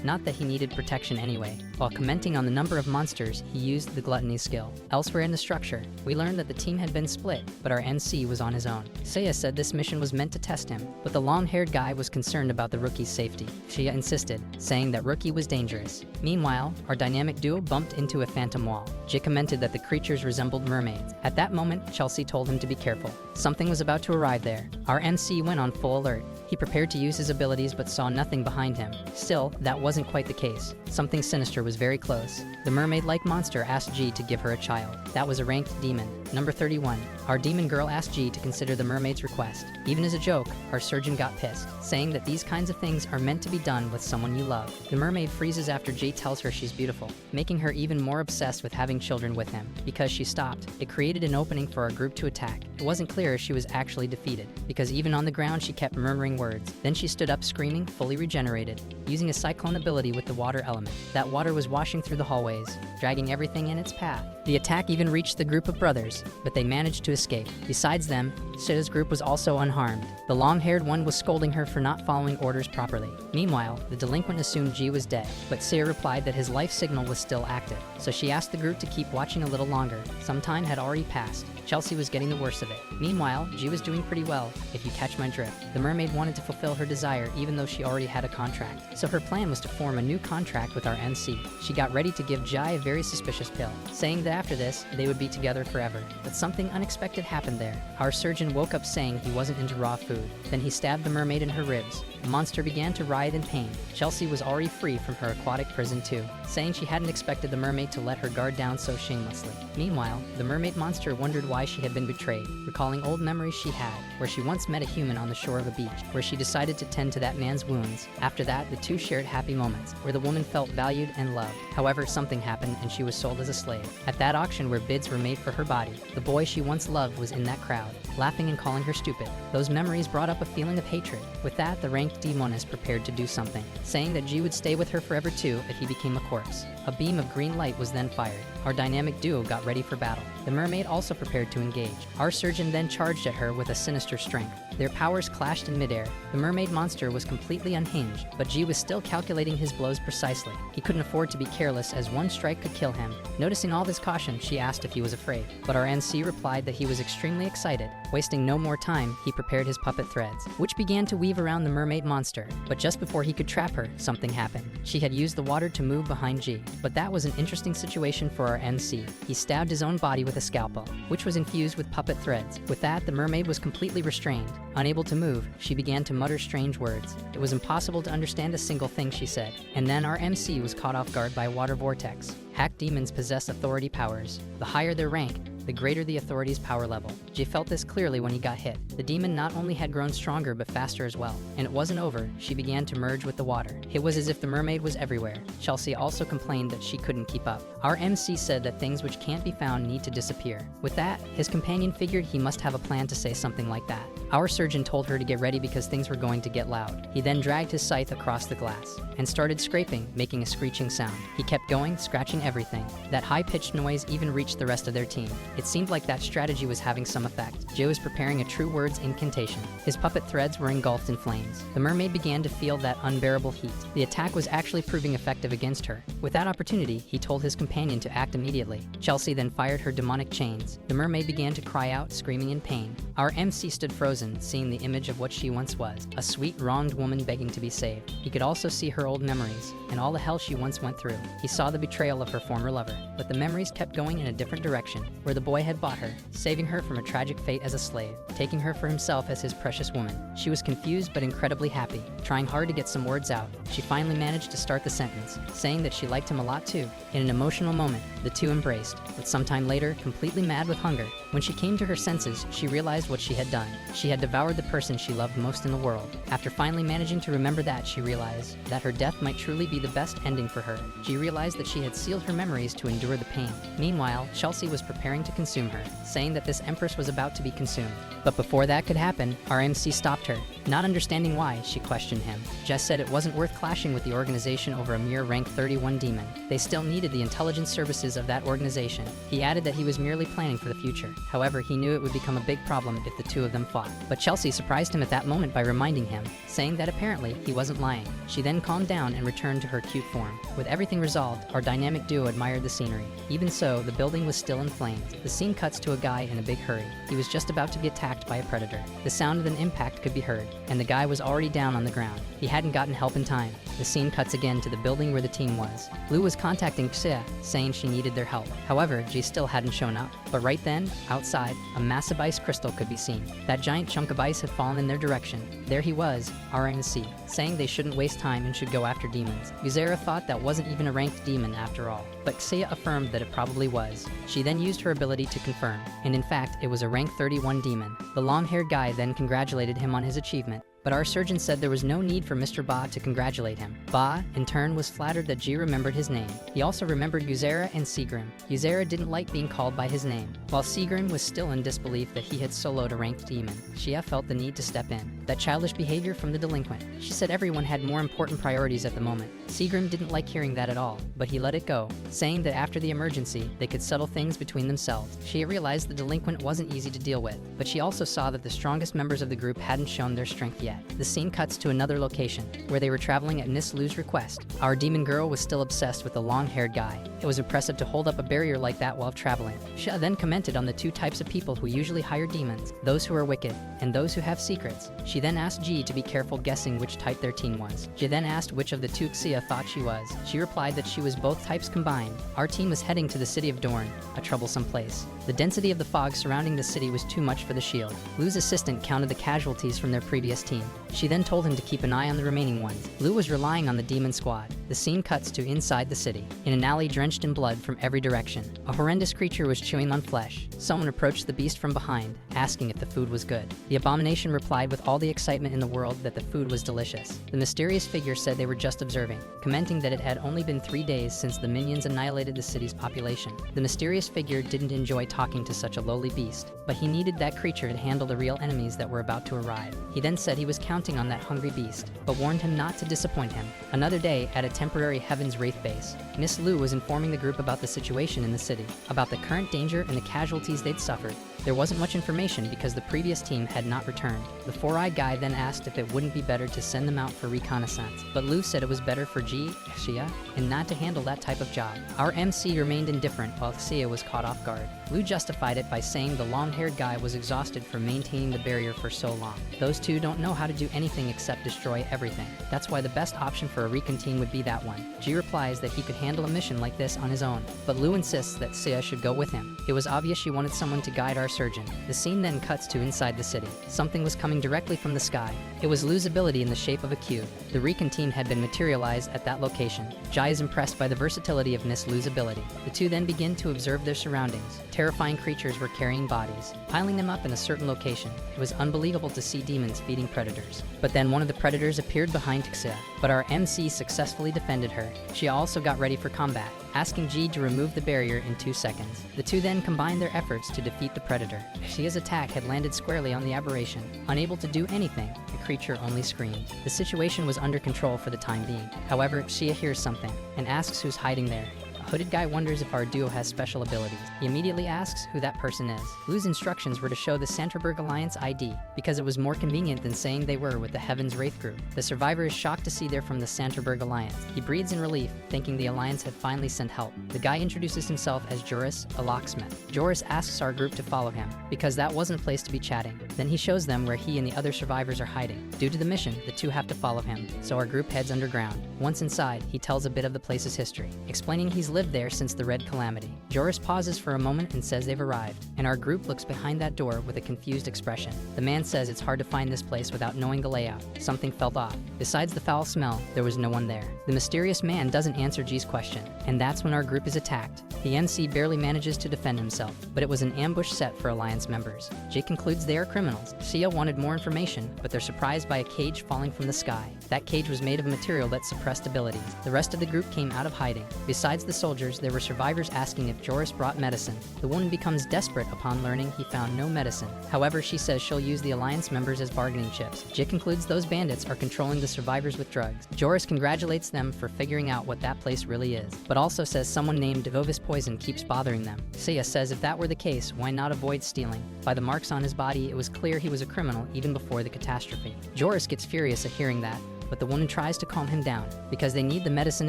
not that he needed protection anyway. While commenting on the number of monsters, he used the gluttony skill. Elsewhere in the structure, we learned that the team had been split, but our MC was on his own. Seiya said this mission was meant to test him, but the long-haired guy was concerned about the rookie's safety. Shia insisted, saying that rookie was dangerous. Meanwhile, our dynamic duo bumped into a phantom wall. Jay commented that the creatures resembled mermaids. At that moment, Chelsea told him to be careful. Something was about to arrive there. Our MC went on full alert. He prepared to use his abilities but saw nothing behind him. Still, that wasn't quite the case. Something sinister was very close. The mermaid-like monster asked G to give her a child. That was a ranked demon. Number 31. Our demon girl asked G to consider the mermaid's request. Even as a joke, our surgeon got pissed, saying that these kinds of things are meant to be done with someone you love. The mermaid freezes after G tells her she's beautiful, making her even more obsessed with having children with him. Because she stopped, it created an opening for our group to attack. It wasn't clear if she was actually defeated, because even on the ground she kept murmuring words. Then she stood up screaming, fully regenerated, using a cyclone ability with the water element. That water was washing through the hallways, dragging everything in its path. The attack even reached the group of brothers, but they managed to escape. Besides them, Shida's group was also unharmed. The long-haired one was scolding her for not following orders properly. Meanwhile, the delinquent assumed G was dead, but Seiya replied that his life signal was still active, so she asked the group to keep watching a little longer. Some time had already passed. Chelsea was getting the worst of it. Meanwhile, G was doing pretty well, if you catch my drift. The mermaid wanted to fulfill her desire even though she already had a contract, so her plan was to form a new contract with our MC. She got ready to give Jai a very suspicious pill, saying that after this, they would be together forever. But something unexpected happened there. Our surgeon woke up saying he wasn't into raw food. Then he stabbed the mermaid in her ribs. The monster began to writhe in pain. Chelsea was already free from her aquatic prison too, saying she hadn't expected the mermaid to let her guard down so shamelessly. Meanwhile, the mermaid monster wondered why she had been betrayed, recalling old memories she had, where she once met a human on the shore of a beach, where she decided to tend to that man's wounds. After that, the two shared happy moments, where the woman felt valued and loved. However, something happened and she was sold as a slave. At that auction where bids were made for her body, the boy she once loved was in that crowd, laughing and calling her stupid. Those memories brought up a feeling of hatred. With that, the ranked demoness prepared to do something, saying that G would stay with her forever too if he became a corpse. A beam of green light was then fired. Our dynamic duo got ready for battle. The mermaid also prepared to engage. Our surgeon then charged at her with a sinister strength. Their powers clashed in midair. The mermaid monster was completely unhinged, but G was still calculating his blows precisely. He couldn't afford to be careless as one strike could kill him. Noticing all this caution, she asked if he was afraid, but our NC replied that he was extremely excited. Wasting no more time, he prepared his puppet threads, which began to weave around the mermaid monster. But just before he could trap her, something happened. She had used the water to move behind G, but that was an interesting situation for our MC. He stabbed his own body with a scalpel, which was infused with puppet threads. With that, the mermaid was completely restrained. Unable to move, she began to mutter strange words. It was impossible to understand a single thing she said. And then our MC was caught off guard by a water vortex. Hack demons possess authority powers. The higher their rank, the greater the authority's power level. Jay felt this clearly when he got hit. The demon not only had grown stronger but faster as well. And it wasn't over, she began to merge with the water. It was as if the mermaid was everywhere. Chelsea also complained that she couldn't keep up. Our MC said that things which can't be found need to disappear. With that, his companion figured he must have a plan to say something like that. Our surgeon told her to get ready because things were going to get loud. He then dragged his scythe across the glass and started scraping, making a screeching sound. He kept going, scratching everything. That high-pitched noise even reached the rest of their team. It seemed like that strategy was having some effect. Joe was preparing a true words incantation. His puppet threads were engulfed in flames. The mermaid began to feel that unbearable heat. The attack was actually proving effective against her. With that opportunity, he told his companion to act immediately. Chelsea then fired her demonic chains. The mermaid began to cry out, screaming in pain. Our MC stood frozen, seeing the image of what she once was, a sweet, wronged woman begging to be saved. He could also see her old memories and all the hell she once went through. He saw the betrayal of her former lover, but the memories kept going in a different direction, where the boy had bought her, saving her from a tragic fate as a slave, taking her for himself as his precious woman. She was confused but incredibly happy, trying hard to get some words out. She finally managed to start the sentence, saying that she liked him a lot too. In an emotional moment, the two embraced, but sometime later, completely mad with hunger. When she came to her senses, she realized what she had done. She had devoured the person she loved most in the world. After finally managing to remember that, she realized that her death might truly be the best ending for her. She realized that she had sealed her memories to endure the pain. Meanwhile, Chelsea was preparing to consume her, saying that this empress was about to be consumed. But before that could happen, our MC stopped her. Not understanding why, she questioned him. Jess said it wasn't worth clashing with the organization over a mere rank 31 demon. They still needed the intelligence services of that organization. He added that he was merely planning for the future. However, he knew it would become a big problem if the two of them fought. But Chelsea surprised him at that moment by reminding him, saying that apparently he wasn't lying. She then calmed down and returned to her cute form. With everything resolved, our dynamic duo admired the scenery. Even so, the building was still in flames. The scene cuts to a guy in a big hurry. He was just about to be attacked by a predator. The sound of an impact could be heard, and the guy was already down on the ground. He hadn't gotten help in time. The scene cuts again to the building where the team was. Lou was contacting Xia, saying she needed their help. However, G still hadn't shown up. But right then, outside, a massive ice crystal could be seen. That giant chunk of ice had fallen in their direction. There he was, RNC, saying they shouldn't waste time and should go after demons. Yuzera thought that wasn't even a ranked demon after all, but Xia affirmed that it probably was. She then used her ability to confirm, and in fact, it was a rank 31 demon. The long-haired guy then congratulated him on his achievement. But our surgeon said there was no need for Mr. Ba to congratulate him. Ba, in turn, was flattered that G remembered his name. He also remembered Yuzera and Seagrim. Yuzera didn't like being called by his name, while Seagrim was still in disbelief that he had soloed a ranked demon. Xia felt the need to step in. That childish behavior from the delinquent. She said everyone had more important priorities at the moment. Seagrim didn't like hearing that at all, but he let it go, saying that after the emergency, they could settle things between themselves. She realized the delinquent wasn't easy to deal with, but she also saw that the strongest members of the group hadn't shown their strength yet. The scene cuts to another location, where they were traveling at Miss Lu's request. Our demon girl was still obsessed with the long-haired guy. It was impressive to hold up a barrier like that while traveling. Xia then commented on the two types of people who usually hire demons, those who are wicked, and those who have secrets. She then asked Ji to be careful guessing which type their team was. Ji then asked which of the two Xia thought she was. She replied that she was both types combined. Our team was heading to the city of Dorn, a troublesome place. The density of the fog surrounding the city was too much for the shield. Lu's assistant counted the casualties from their previous team. She then told him to keep an eye on the remaining ones. Lu was relying on the demon squad. The scene cuts to inside the city, in an alley drenched in blood from every direction. A horrendous creature was chewing on flesh. Someone approached the beast from behind, asking if the food was good. The abomination replied with all the excitement in the world that the food was delicious. The mysterious figure said they were just observing, commenting that it had only been 3 days since the minions annihilated the city's population. The mysterious figure didn't enjoy talking to such a lowly beast, but he needed that creature to handle the real enemies that were about to arrive. He then said he was counting on that hungry beast, but warned him not to disappoint him. Another day, at a temporary Heaven's Wraith base, Miss Lu was informing the group about the situation in the city, about the current danger and the casualties they'd suffered. There wasn't much information because the previous team had not returned. The four-eyed guy then asked if it wouldn't be better to send them out for reconnaissance, but Lu said it was better for Ji, Xia, and not to handle that type of job. Our MC remained indifferent while Xia was caught off guard. Lu justified it by saying the long-haired guy was exhausted from maintaining the barrier for so long. Those two don't know how to do anything except destroy everything. That's why the best option for a recon team would be that one. Ji replies that he could handle a mission like this on his own, but Lu insists that Xia should go with him. It was obvious she wanted someone to guide our surgeon. The scene then cuts to inside the city. Something was coming directly from the sky. It was Lu's ability in the shape of a cube. The recon team had been materialized at that location. Jai is impressed by the versatility of Miss Lu's ability. The two then begin to observe their surroundings. Terrifying creatures were carrying bodies, piling them up in a certain location. It was unbelievable to see demons feeding predators. But then one of the predators appeared behind Xia, but our MC successfully defended her. She also got ready for combat, asking Ji to remove the barrier in 2 seconds. The two then combined their efforts to defeat the predator. predator. Xia's attack had landed squarely on the aberration. Unable to do anything, the creature only screamed. The situation was under control for the time being. However, Xia hears something and asks who's hiding there. A hooded guy wonders if our duo has special abilities. He immediately asks who that person is. Blue's instructions were to show the Santerberg Alliance ID, because it was more convenient than saying they were with the Heaven's Wraith group. The survivor is shocked to see they're from the Santerberg Alliance. He breathes in relief, thinking the Alliance had finally sent help. The guy introduces himself as Joris, a locksmith. Joris asks our group to follow him, because that wasn't a place to be chatting. Then he shows them where he and the other survivors are hiding. Due to the mission, the two have to follow him, so our group heads underground. Once inside, he tells a bit of the place's history, explaining he's lived there since the Red Calamity. Joris pauses for a moment and says they've arrived, and our group looks behind that door with a confused expression. The man says it's hard to find this place without knowing the layout. Something felt off. Besides the foul smell, there was no one there. The mysterious man doesn't answer G's question, and that's when our group is attacked. The MC barely manages to defend himself, but it was an ambush set for Alliance members. G concludes they are criminals. Xia wanted more information, but they're surprised by a cage falling from the sky. That cage was made of material that suppressed abilities. The rest of the group came out of hiding. Besides the soldiers, there were survivors asking if Joris brought medicine. The woman becomes desperate upon learning he found no medicine. However, she says she'll use the Alliance members as bargaining chips. Jit concludes those bandits are controlling the survivors with drugs. Joris congratulates them for figuring out what that place really is, but also says someone named Devovis Poison keeps bothering them. Xia says if that were the case, why not avoid stealing? By the marks on his body, it was clear he was a criminal even before the catastrophe. Joris gets furious at hearing that, but the woman tries to calm him down, because they need the medicine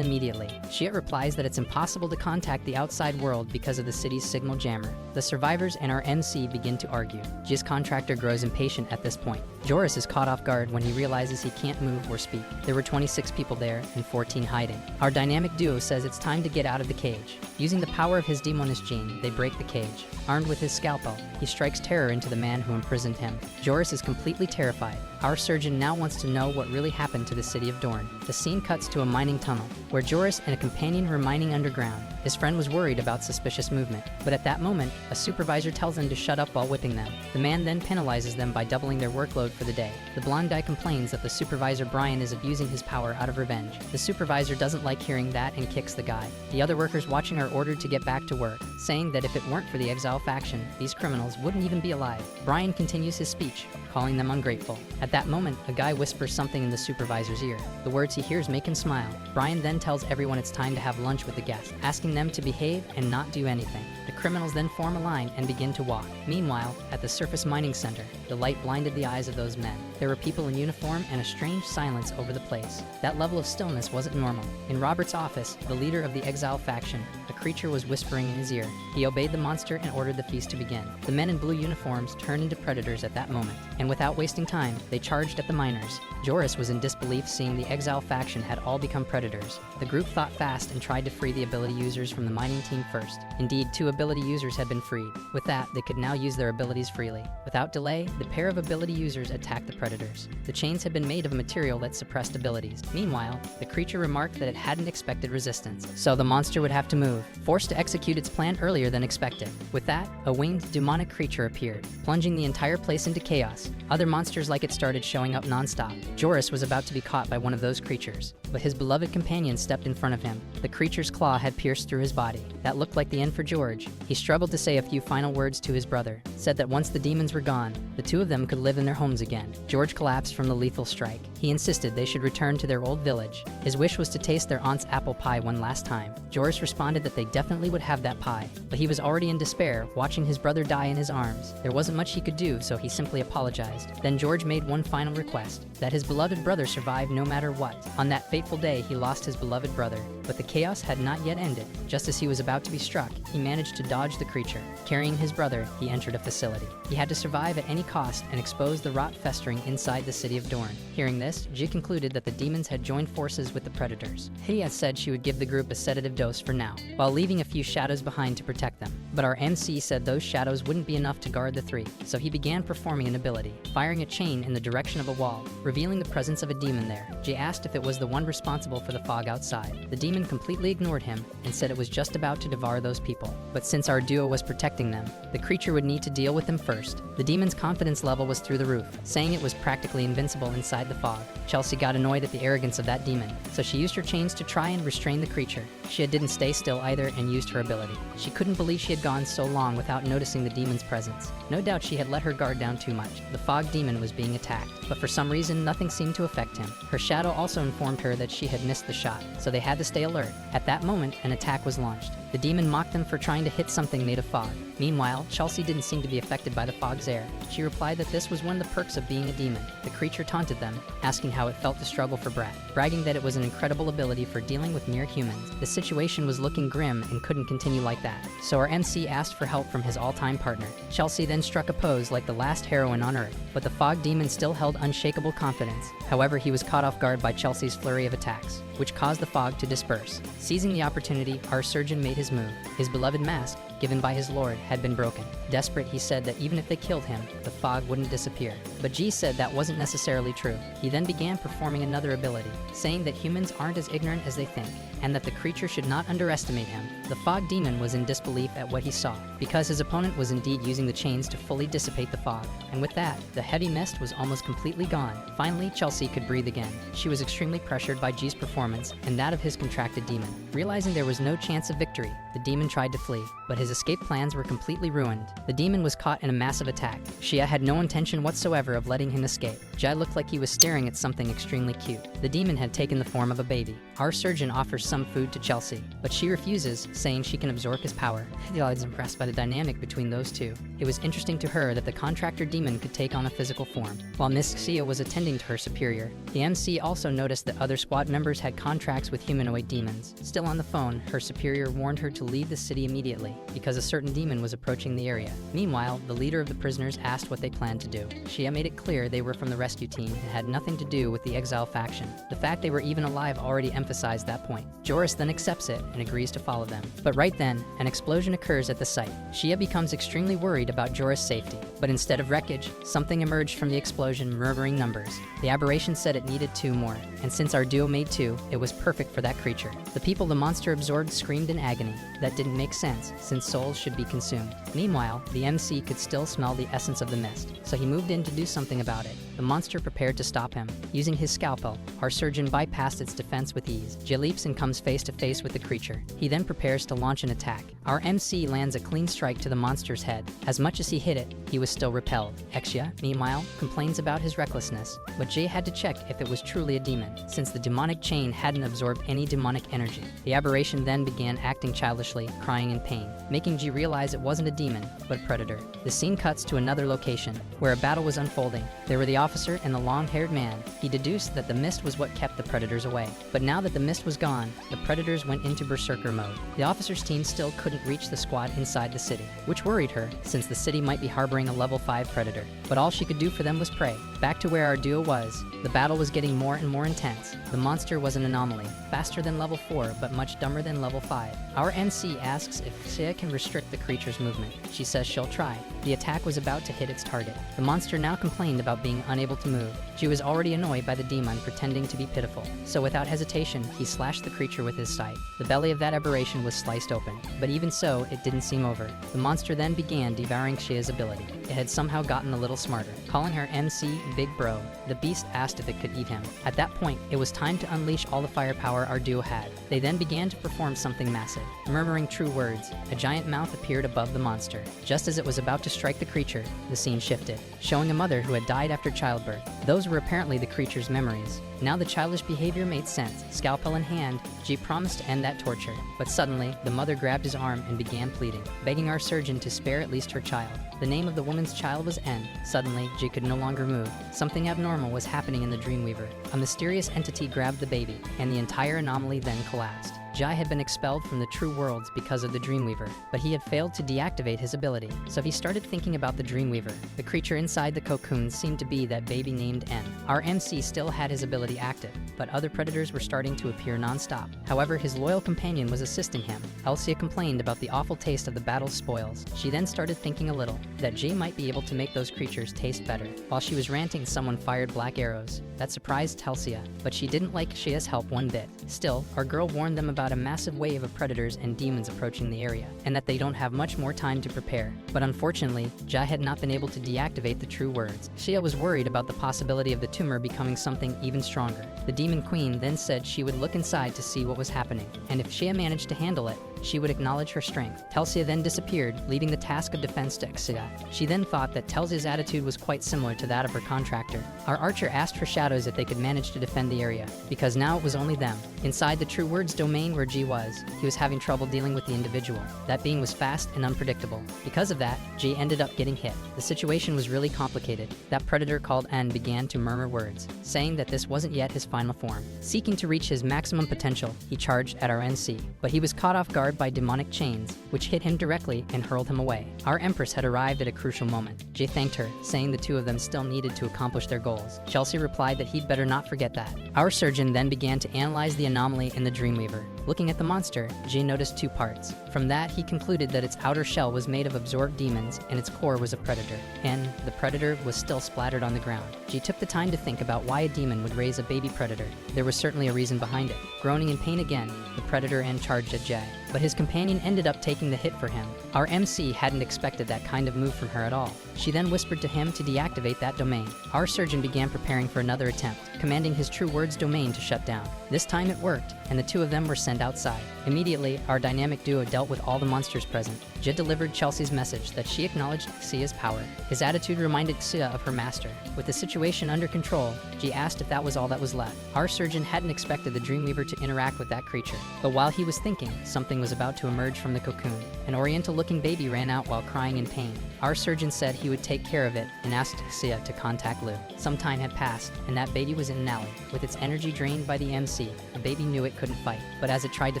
immediately. Xia replies that it's impossible to contact the outside world because of the city's signal jammer. The survivors and our MC begin to argue. Ji's contractor grows impatient at this point. Joris is caught off guard when he realizes he can't move or speak. There were 26 people there and 14 hiding. Our dynamic duo says it's time to get out of the cage. Using the power of his demonist gene, they break the cage. Armed with his scalpel, he strikes terror into the man who imprisoned him. Joris is completely terrified. Our surgeon now wants to know what really happened to the city of Dorne. The scene cuts to a mining tunnel, where Joris and a companion were mining underground. His friend was worried about suspicious movement, but at that moment, a supervisor tells them to shut up while whipping them. The man then penalizes them by doubling their workload for the day. The blonde guy complains that the supervisor Brian is abusing his power out of revenge. The supervisor doesn't like hearing that and kicks the guy. The other workers watching are ordered to get back to work, saying that if it weren't for the Exile faction, these criminals wouldn't even be alive. Brian continues his speech, calling them ungrateful. At that moment, a guy whispers something in the supervisor's ear. The words he hears make him smile. Brian then tells everyone it's time to have lunch with the guests, asking them to behave and not do anything. The criminals then form a line and begin to walk. Meanwhile, at the surface mining center, the light blinded the eyes of those men. There were people in uniform and a strange silence over the place. That level of stillness wasn't normal. In Robert's office, the leader of the Exile faction, a creature was whispering in his ear. He obeyed the monster and ordered the feast to begin. The men in blue uniforms turned into predators at that moment, and without wasting time, they charged at the miners. Joris was in disbelief seeing the Exile faction had all become predators. The group thought fast and tried to free the ability users from the mining team first. Indeed, 2 ability users had been freed. With that, they could now use their abilities freely. Without delay, the pair of ability users attacked the predators. The chains had been made of a material that suppressed abilities. Meanwhile, the creature remarked that it hadn't expected resistance, so the monster would have to move, forced to execute its plan earlier than expected. With that, a winged, demonic creature appeared, plunging the entire place into chaos. Other monsters like it started showing up non-stop. Joris was about to be caught by one of those creatures, but his beloved companion stepped in front of him. The creature's claw had pierced through his body. That looked like the end for George. He struggled to say a few final words to his brother, said that once the demons were gone, the two of them could live in their homes again. George collapsed from the lethal strike. He insisted they should return to their old village. His wish was to taste their aunt's apple pie one last time. Joris responded that they definitely would have that pie, but he was already in despair, watching his brother die in his arms. There wasn't much he could do, so he simply apologized. Then George made one final request, that his beloved brother survive no matter what. On that fateful day, he lost his beloved brother, but the chaos had not yet ended. Just as he was about to be struck, he managed to dodge the creature. Carrying his brother, he entered a facility. He had to survive at any cost and expose the rot festering inside the city of Dorne. Hearing this, Ji concluded that the demons had joined forces with the predators. Hydia said she would give the group a sedative dose for now, while leaving a few shadows behind to protect them. But our MC said those shadows wouldn't be enough to guard the 3, so he began performing an ability, firing a chain in the direction of a wall, revealing the presence of a demon there. Ji asked if it was the one responsible for the fog outside. The demon completely ignored him and said it was just about to devour those people. But since our duo was protecting them, the creature would need to deal with them first. The demon's confidence level was through the roof, saying it was was practically invincible inside the fog. Chelsea got annoyed at the arrogance of that demon, so she used her chains to try and restrain the creature. She didn't stay still either and used her ability. She couldn't believe she had gone so long without noticing the demon's presence. No doubt she had let her guard down too much. The fog demon was being attacked, but for some reason nothing seemed to affect him. Her shadow also informed her that she had missed the shot, so they had to stay alert. At that moment, an attack was launched. The demon mocked them for trying to hit something made of fog. Meanwhile, Chelsea didn't seem to be affected by the fog's air. She replied that this was one of the perks of being a demon. The creature taunted them, asking how it felt to struggle for breath, bragging that it was an incredible ability for dealing with mere humans. The situation was looking grim and couldn't continue like that, so our MC asked for help from his all-time partner. Chelsea then struck a pose like the last heroine on Earth, but the fog demon still held unshakable confidence. However, he was caught off guard by Chelsea's flurry of attacks, which caused the fog to disperse. Seizing the opportunity, our surgeon made his move. His beloved mask, given by his lord, had been broken. Desperate, he said that even if they killed him, the fog wouldn't disappear. But G said that wasn't necessarily true. He then began performing another ability, saying that humans aren't as ignorant as they think, and that the creature should not underestimate him. The fog demon was in disbelief at what he saw, because his opponent was indeed using the chains to fully dissipate the fog. And with that, the heavy mist was almost completely gone. Finally, Chelsea could breathe again. She was extremely pressured by G's performance and that of his contracted demon. Realizing there was no chance of victory, the demon tried to flee, but his escape plans were completely ruined. The demon was caught in a massive attack. Shia had no intention whatsoever of letting him escape. Jai looked like he was staring at something extremely cute. The demon had taken the form of a baby. Our surgeon offers some food to Chelsea, but she refuses, saying she can absorb his power. Hidila is impressed by the dynamic between those two. It was interesting to her that the contractor demon could take on a physical form. While Miss Xia was attending to her superior, the MC also noticed that other squad members had contracts with humanoid demons. Still on the phone, her superior warned her to leave the city immediately, because a certain demon was approaching the area. Meanwhile, the leader of the prisoners asked what they planned to do. Xia made it clear they were from the rescue team and had nothing to do with the exile faction. The fact they were even alive already emphasized that point. Joris then accepts it and agrees to follow them. But right then, an explosion occurs at the site. Xia becomes extremely worried about Joris' safety, but instead of wreckage, something emerged from the explosion, murdering numbers. The aberration said it needed 2 more, and since our duo made 2, it was perfect for that creature. The people the monster absorbed screamed in agony. That didn't make sense, since souls should be consumed. Meanwhile, the MC could still smell the essence of the mist, so he moved in to do something about it. The monster prepared to stop him. Using his scalpel, our surgeon bypassed its defense with ease. Jay leaps and comes face to face with the creature. He then prepares to launch an attack. Our MC lands a clean strike to the monster's head. As much as he hit it, he was still repelled. Exia, meanwhile, complains about his recklessness, but Jay had to check if it was truly a demon, since the demonic chain hadn't absorbed any demonic energy. The aberration then began acting childishly, crying in pain, making G realize it wasn't a demon, but a predator. The scene cuts to another location, where a battle was unfolding. There were the officer and the long-haired man. He deduced that the mist was what kept the predators away. But now that the mist was gone, the predators went into berserker mode. The officer's team still couldn't reach the squad inside the city, which worried her, since the city might be harboring a level 5 predator. But all she could do for them was pray. Back to where our duo was, the battle was getting more and more intense. The monster was an anomaly, faster than level 4 but much dumber than level 5. Our MC asks if Xia can restrict the creature's movement. She says she'll try. The attack was about to hit its target. The monster now complained about being unable to move. She was already annoyed by the demon pretending to be pitiful, so without hesitation, he slashed the creature with his scythe. The belly of that aberration was sliced open, but even so, it didn't seem over. The monster then began devouring Xia's ability. It had somehow gotten a little smarter. Calling her MC Big Bro, the beast asked if it could eat him. At that point, it was time to unleash all the firepower our duo had. They then began to perform something massive. Murmuring true words, a giant mouth appeared above the monster. Just as it was about to strike the creature, the scene shifted, showing a mother who had died after childbirth. Those were apparently the creature's memories. Now the childish behavior made sense. Scalpel in hand, G promised to end that torture. But suddenly, the mother grabbed his arm and began pleading, begging our surgeon to spare at least her child. The name of the woman's child was N. Suddenly, G could no longer move. Something abnormal was happening in the Dreamweaver. A mysterious entity grabbed the baby, and the entire anomaly then collapsed. Jai had been expelled from the True Worlds because of the Dreamweaver, but he had failed to deactivate his ability, so he started thinking about the Dreamweaver. The creature inside the cocoon seemed to be that baby named N. Our MC still had his ability active, but other predators were starting to appear non-stop. However, his loyal companion was assisting him. Elsia complained about the awful taste of the battle's spoils. She then started thinking a little, that Jay might be able to make those creatures taste better. While she was ranting, someone fired black arrows. That surprised Telsia, but she didn't like Shia's help one bit. Still, our girl warned them about thought a massive wave of predators and demons approaching the area, and that they don't have much more time to prepare. But unfortunately, Jia had not been able to deactivate the true words. Xia was worried about the possibility of the tumor becoming something even stronger. The demon queen then said she would look inside to see what was happening, and if Xia managed to handle it, she would acknowledge her strength. Telxia then disappeared, leaving the task of defense to Xia. She then thought that Telxia's attitude was quite similar to that of her contractor. Our archer asked for shadows if they could manage to defend the area, because now it was only them. Inside the true words domain where Ji was, he was having trouble dealing with the individual. That being was fast and unpredictable. Because of that, Ji ended up getting hit. The situation was really complicated. That predator called N began to murmur words, saying that this wasn't yet his final form. Seeking to reach his maximum potential, he charged at our NC, but he was caught off guard by demonic chains, which hit him directly and hurled him away. Our Empress had arrived at a crucial moment. Jay thanked her, saying the two of them still needed to accomplish their goals. Chelsea replied that he'd better not forget that. Our surgeon then began to analyze the anomaly in the Dreamweaver. Looking at the monster, Jay noticed two parts. From that, he concluded that its outer shell was made of absorbed demons and its core was a predator. And the predator was still splattered on the ground. Jay took the time to think about why a demon would raise a baby predator. There was certainly a reason behind it. Groaning in pain again, the predator and charged at Jay. But his companion ended up taking the hit for him. Our MC hadn't expected that kind of move from her at all. She then whispered to him to deactivate that domain. Our surgeon began preparing for another attempt, commanding his true words domain to shut down. This time it worked, and the two of them were sent outside. Immediately, our dynamic duo dealt with all the monsters present. Jid delivered Chelsea's message that she acknowledged Xia's power. His attitude reminded Xia of her master. With the situation under control, Ji asked if that was all that was left. Our surgeon hadn't expected the Dreamweaver to interact with that creature. But while he was thinking, something was about to emerge from the cocoon. An oriental-looking baby ran out while crying in pain. Our surgeon said he would take care of it and asked Xia to contact Lu. Some time had passed, and that baby was in an alley. With its energy drained by the MC, the baby knew it couldn't fight. But as it tried to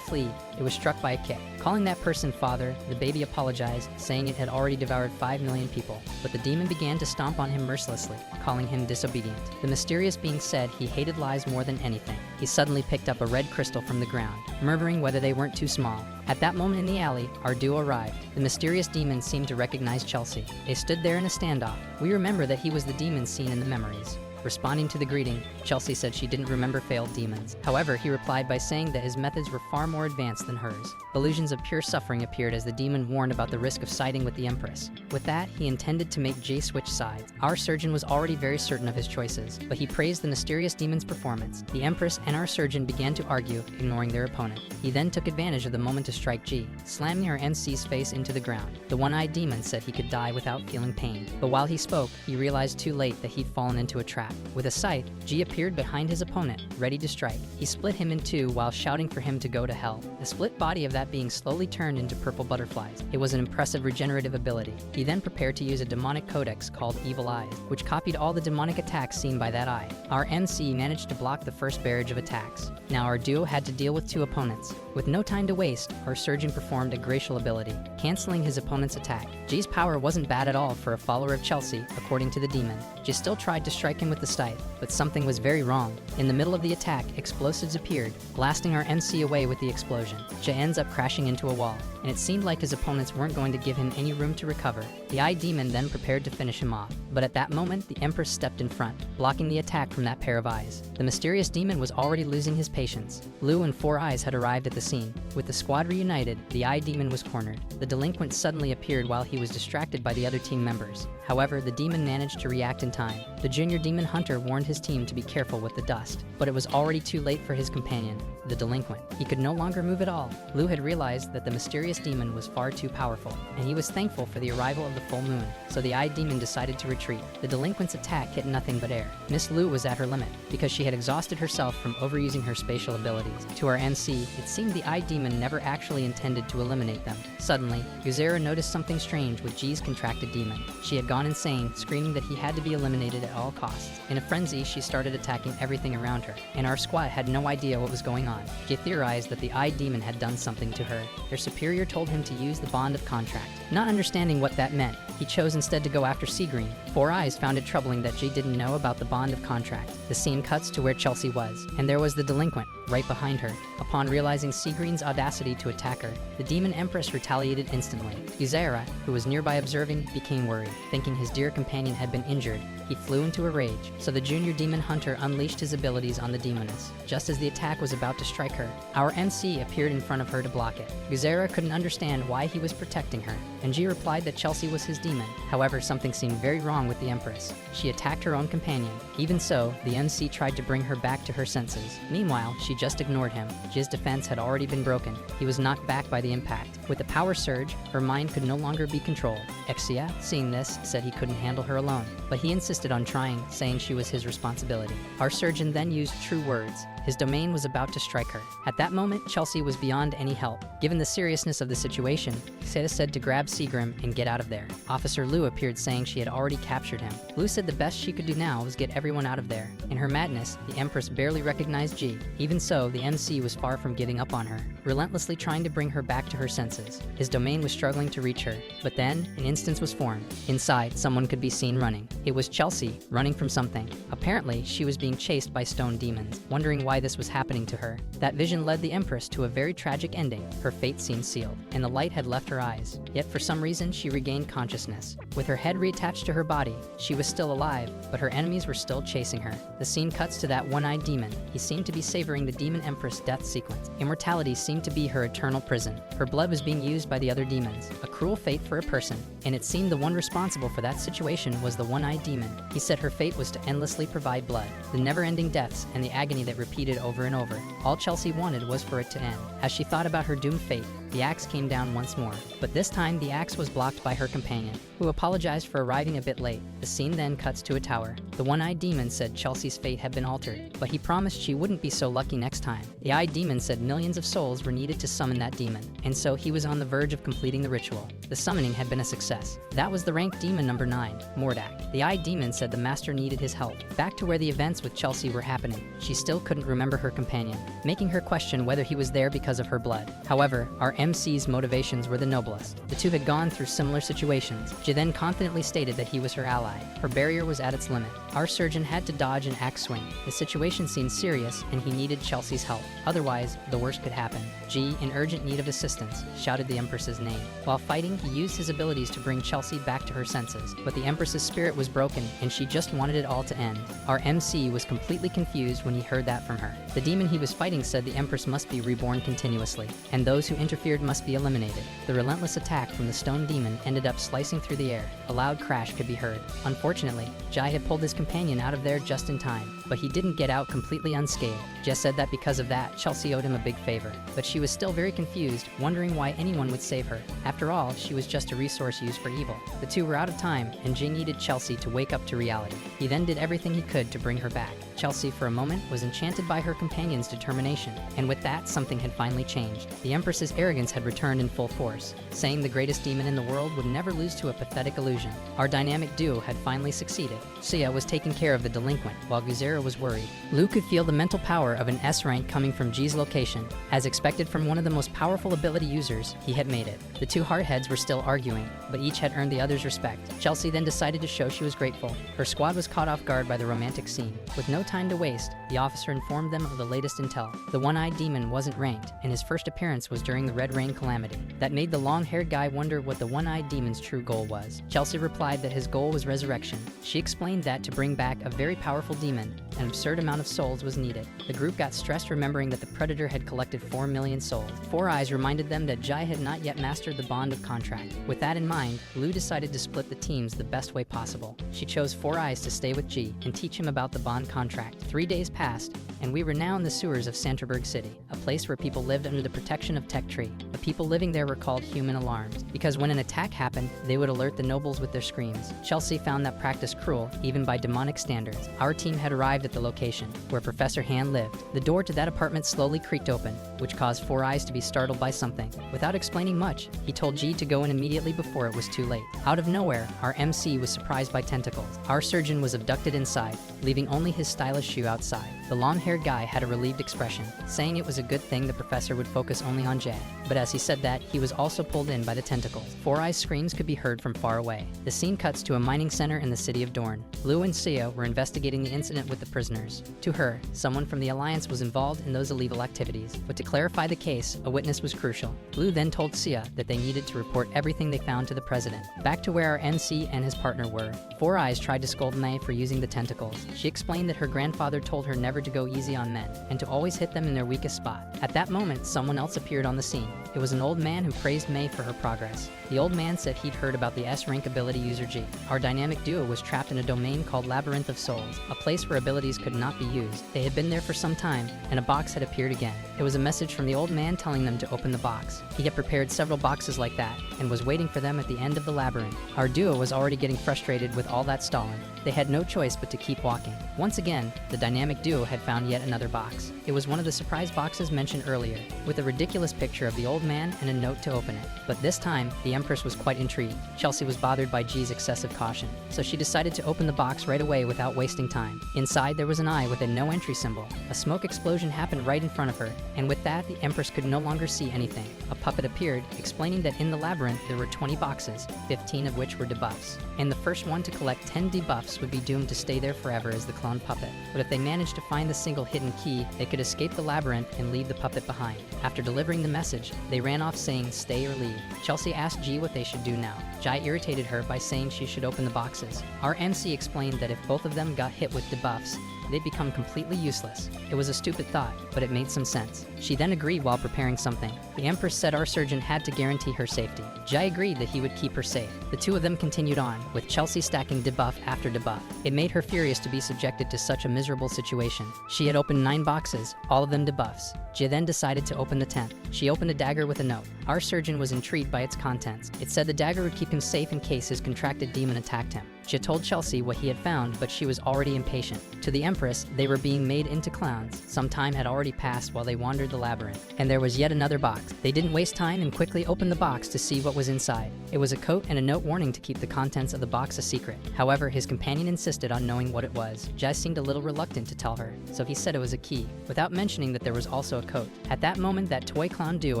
flee, it was struck by a kick. Calling that person father, the baby apologized, saying it had already devoured 5 million people. But the demon began to stomp on him mercilessly, calling him disobedient. The mysterious being said he hated lies more than anything. He suddenly picked up a red crystal from the ground, murmuring whether they weren't too small. At that moment in the alley, our duo arrived. The mysterious demon seemed to recognize Chelsea. They stood there in a standoff. We remember that he was the demon seen in the memories. Responding to the greeting, Chelsea said she didn't remember failed demons. However, he replied by saying that his methods were far more advanced than hers. Illusions of pure suffering appeared as the demon warned about the risk of siding with the Empress. With that, he intended to make Jay switch sides. Our surgeon was already very certain of his choices, but he praised the mysterious demon's performance. The Empress and our surgeon began to argue, ignoring their opponent. He then took advantage of the moment to strike Ji, slamming her NC's face into the ground. The one-eyed demon said he could die without feeling pain, but while he spoke, he realized too late that he'd fallen into a trap. With a scythe, Ji appeared behind his opponent, ready to strike. He split him in two while shouting for him to go to hell. The split body of that being slowly turned into purple butterflies. It was an impressive regenerative ability. He then prepared to use a demonic codex called Evil Eyes, which copied all the demonic attacks seen by that eye. Our MC managed to block the first barrage of attacks. Now our duo had to deal with two opponents. With no time to waste, our surgeon performed a glacial ability, canceling his opponent's attack. Ji's power wasn't bad at all for a follower of Chelsea, according to the demon. Ji still tried to strike him with the scythe, but something was very wrong. In the middle of the attack, explosives appeared, blasting our MC away with the explosion. Ji ends up crashing into a wall, and it seemed like his opponents weren't going to give him any room to recover. The Eye Demon then prepared to finish him off, but at that moment, the Empress stepped in front, blocking the attack from that pair of eyes. The mysterious demon was already losing his patience. Lu and Four Eyes had arrived at the scene. With the squad reunited, the Eye Demon was cornered. The delinquent suddenly appeared while he was distracted by the other team members. However, the demon managed to react in time. The junior demon hunter warned his team to be careful with the dust, but it was already too late for his companion, the delinquent. He could no longer move at all. Lu had realized that the mysterious demon was far too powerful, and he was thankful for the arrival of the full moon, so the Eye Demon decided to retreat. The delinquent's attack hit nothing but air. Miss Lu was at her limit, because she had exhausted herself from overusing her spatial abilities. To our NC, it seemed the Eye Demon never actually intended to eliminate them. Suddenly, Yuzera noticed something strange with Ji's contracted demon. She had gone insane, screaming that he had to be eliminated at all costs. In a frenzy, she started attacking everything around her, and our squad had no idea what was going on. Ji theorized that the Eye Demon had done something to her. Their superior told him to use the bond of contract. Not understanding what that meant, he chose instead to go after Seagreen. Four Eyes found it troubling that Ji didn't know about the bond of contract. The scene cuts to where Chelsea was, and there was the delinquent. right behind her. Upon realizing Seagreen's audacity to attack her, the demon empress retaliated instantly. Guzera, who was nearby observing, became worried. Thinking his dear companion had been injured, he flew into a rage, so the junior demon hunter unleashed his abilities on the demoness. Just as the attack was about to strike her, our MC appeared in front of her to block it. Guzera couldn't understand why he was protecting her, and G replied that Chelsea was his demon. However, something seemed very wrong with the Empress. She attacked her own companion. Even so, the MC tried to bring her back to her senses. Meanwhile, she just ignored him. G's defense had already been broken. He was knocked back by the impact. With the power surge, her mind could no longer be controlled. Exia, seeing this, said he couldn't handle her alone, but he insisted on trying, saying she was his responsibility. Our surgeon then used true words. His domain was about to strike her. At that moment, Chelsea was beyond any help. Given the seriousness of the situation, Seda said to grab Seagrim and get out of there. Officer Liu appeared saying she had already captured him. Liu said the best she could do now was get everyone out of there. In her madness, the Empress barely recognized G. Even so, the MC was far from giving up on her, relentlessly trying to bring her back to her senses. His domain was struggling to reach her, but then an instance was formed. Inside, someone could be seen running. It was Chelsea, running from something. Apparently, she was being chased by stone demons. Wondering why this was happening to her, that vision led the Empress to a very tragic ending. Her fate seemed sealed, and the light had left her eyes. Yet for some reason, she regained consciousness. With her head reattached to her body, she was still alive, but her enemies were still chasing her. The scene cuts to that one-eyed demon. He seemed to be savoring the Demon Empress death sequence. Immortality seemed to be her eternal prison. Her blood was being used by the other demons. A cruel fate for a person, and it seemed the one responsible for that situation was the one-eyed demon. He said her fate was to endlessly provide blood, the never-ending deaths and the agony that repeated over and over. All Chelsea wanted was for it to end. As she thought about her doomed fate, the axe came down once more, but this time the axe was blocked by her companion, who apologized for arriving a bit late. The scene then cuts to a tower. The one-eyed demon said Chelsea's fate had been altered, but he promised she wouldn't be so lucky next time. The eyed demon said millions of souls were needed to summon that demon, and so he was on the verge of completing the ritual. The summoning had been a success. That was the ranked demon number 9, Mordak. The eyed demon said the master needed his help. Back to where the events with Chelsea were happening, she still couldn't remember her companion, making her question whether he was there because of her blood. However, our MC's motivations were the noblest. The two had gone through similar situations. Ji then confidently stated that he was her ally. Her barrier was at its limit. Our surgeon had to dodge an axe swing. The situation seemed serious, and he needed Chelsea's help. Otherwise, the worst could happen. Ji, in urgent need of assistance, shouted the Empress's name. While fighting, he used his abilities to bring Chelsea back to her senses, but the Empress's spirit was broken, and she just wanted it all to end. Our MC was completely confused when he heard that from her. The demon he was fighting said the Empress must be reborn continuously, and those who interfered must be eliminated. The relentless attack from the stone demon ended up slicing through the air. A loud crash could be heard. Unfortunately, Jai had pulled his companion out of there just in time, but he didn't get out completely unscathed. Jess said that because of that, Chelsea owed him a big favor, but she was still very confused, wondering why anyone would save her. After all, she was just a resource used for evil. The two were out of time, and Jing needed Chelsea to wake up to reality. He then did everything he could to bring her back. Chelsea, for a moment, was enchanted by her companion's determination, and with that, something had finally changed. The Empress's arrogance had returned in full force, saying the greatest demon in the world would never lose to a pathetic illusion. Our dynamic duo had finally succeeded. Sia was taking care of the delinquent, while Guzera was worried. Lu could feel the mental power of an S rank coming from G's location. As expected from one of the most powerful ability users, he had made it. The two hardheads were still arguing, but each had earned the other's respect. Chelsea then decided to show she was grateful. Her squad was caught off guard by the romantic scene. With no time to waste, the officer informed them of the latest intel. The one-eyed demon wasn't ranked, and his first appearance was during the Red Rain Calamity. That made the long-haired guy wonder what the one-eyed demon's true goal was. Chelsea replied that his goal was resurrection. She explained that to bring back a very powerful demon, an absurd amount of souls was needed. The group got stressed remembering that the Predator had collected 4 million souls. Four Eyes reminded them that Jai had not yet mastered the bond of contract. With that in mind, Lu decided to split the teams the best way possible. She chose Four Eyes to stay with G and teach him about the bond contract. 3 days passed, and we were now in the sewers of Santerberg City, a place where people lived under the protection of Tech Tree. The people living there were called human alarms, because when an attack happened, they would alert the nobles with their screams. Chelsea found that practice cruel, even by demonic standards. Our team had arrived at the location, where Professor Han lived. The door to that apartment slowly creaked open, which caused Four Eyes to be startled by something. Without explaining much, he told G to go in immediately before it was too late. Out of nowhere, our MC was surprised by tentacles. Our surgeon was abducted inside, leaving only his stylish shoe outside. The long-haired guy had a relieved expression, saying it was a good thing the professor would focus only on Jay. But as he said that, he was also pulled in by the tentacles. Four Eyes' screams could be heard from far away. The scene cuts to a mining center in the city of Dorne. Lou and Sia were investigating the incident with the prisoners. To her, someone from the Alliance was involved in those illegal activities. But to clarify the case, a witness was crucial. Lou then told Sia that they needed to report everything they found to the president. Back to where our NC and his partner were. Four Eyes tried to scold May for using the tentacles. She explained that her grandfather told her never to go easy on men, and to always hit them in their weakest spot. At that moment, someone else appeared on the scene. It was an old man who praised May for her progress. The old man said he'd heard about the S-rank ability user G. Our dynamic duo was trapped in a domain called Labyrinth of Souls, a place where abilities could not be used. They had been there for some time, and a box had appeared again. It was a message from the old man telling them to open the box. He had prepared several boxes like that, and was waiting for them at the end of the labyrinth. Our duo was already getting frustrated with all that stalling. They had no choice but to keep walking. Once again, the dynamic duo had found yet another box. It was one of the surprise boxes mentioned earlier, with a ridiculous picture of the old man and a note to open it. But this time, the Empress was quite intrigued. Chelsea was bothered by G's excessive caution, so she decided to open the box right away without wasting time. Inside, there was an eye with a no entry symbol. A smoke explosion happened right in front of her, and with that, the Empress could no longer see anything. A puppet appeared, explaining that in the labyrinth there were 20 boxes, 15 of which were debuffs. And the first one to collect 10 debuffs would be doomed to stay there forever as the clone puppet. But if they managed to find the single hidden key, they could escape the labyrinth and leave the puppet behind. After delivering the message, they ran off saying stay or leave. Chelsea asked G what they should do now. Jai irritated her by saying she should open the boxes. Our MC explained that if both of them got hit with debuffs, they'd become completely useless. It was a stupid thought, but it made some sense. She then agreed while preparing something. The Empress said our surgeon had to guarantee her safety. Jai agreed that he would keep her safe. The two of them continued on, with Chelsea stacking debuff after debuff. It made her furious to be subjected to such a miserable situation. She had opened 9 boxes, all of them debuffs. Jia then decided to open the 10th. She opened a dagger with a note. Our surgeon was intrigued by its contents. It said the dagger would keep him safe in case his contracted demon attacked him. Jia told Chelsea what he had found, but she was already impatient. To the Empress, they were being made into clowns. Some time had already passed while they wandered the labyrinth, and there was yet another box. They didn't waste time and quickly opened the box to see what was inside. It was a coat and a note warning to keep the contents of the box a secret. However, his companion insisted on knowing what it was. Jai seemed a little reluctant to tell her, so he said it was a key, without mentioning that there was also a coat. At that moment, that toy clown duo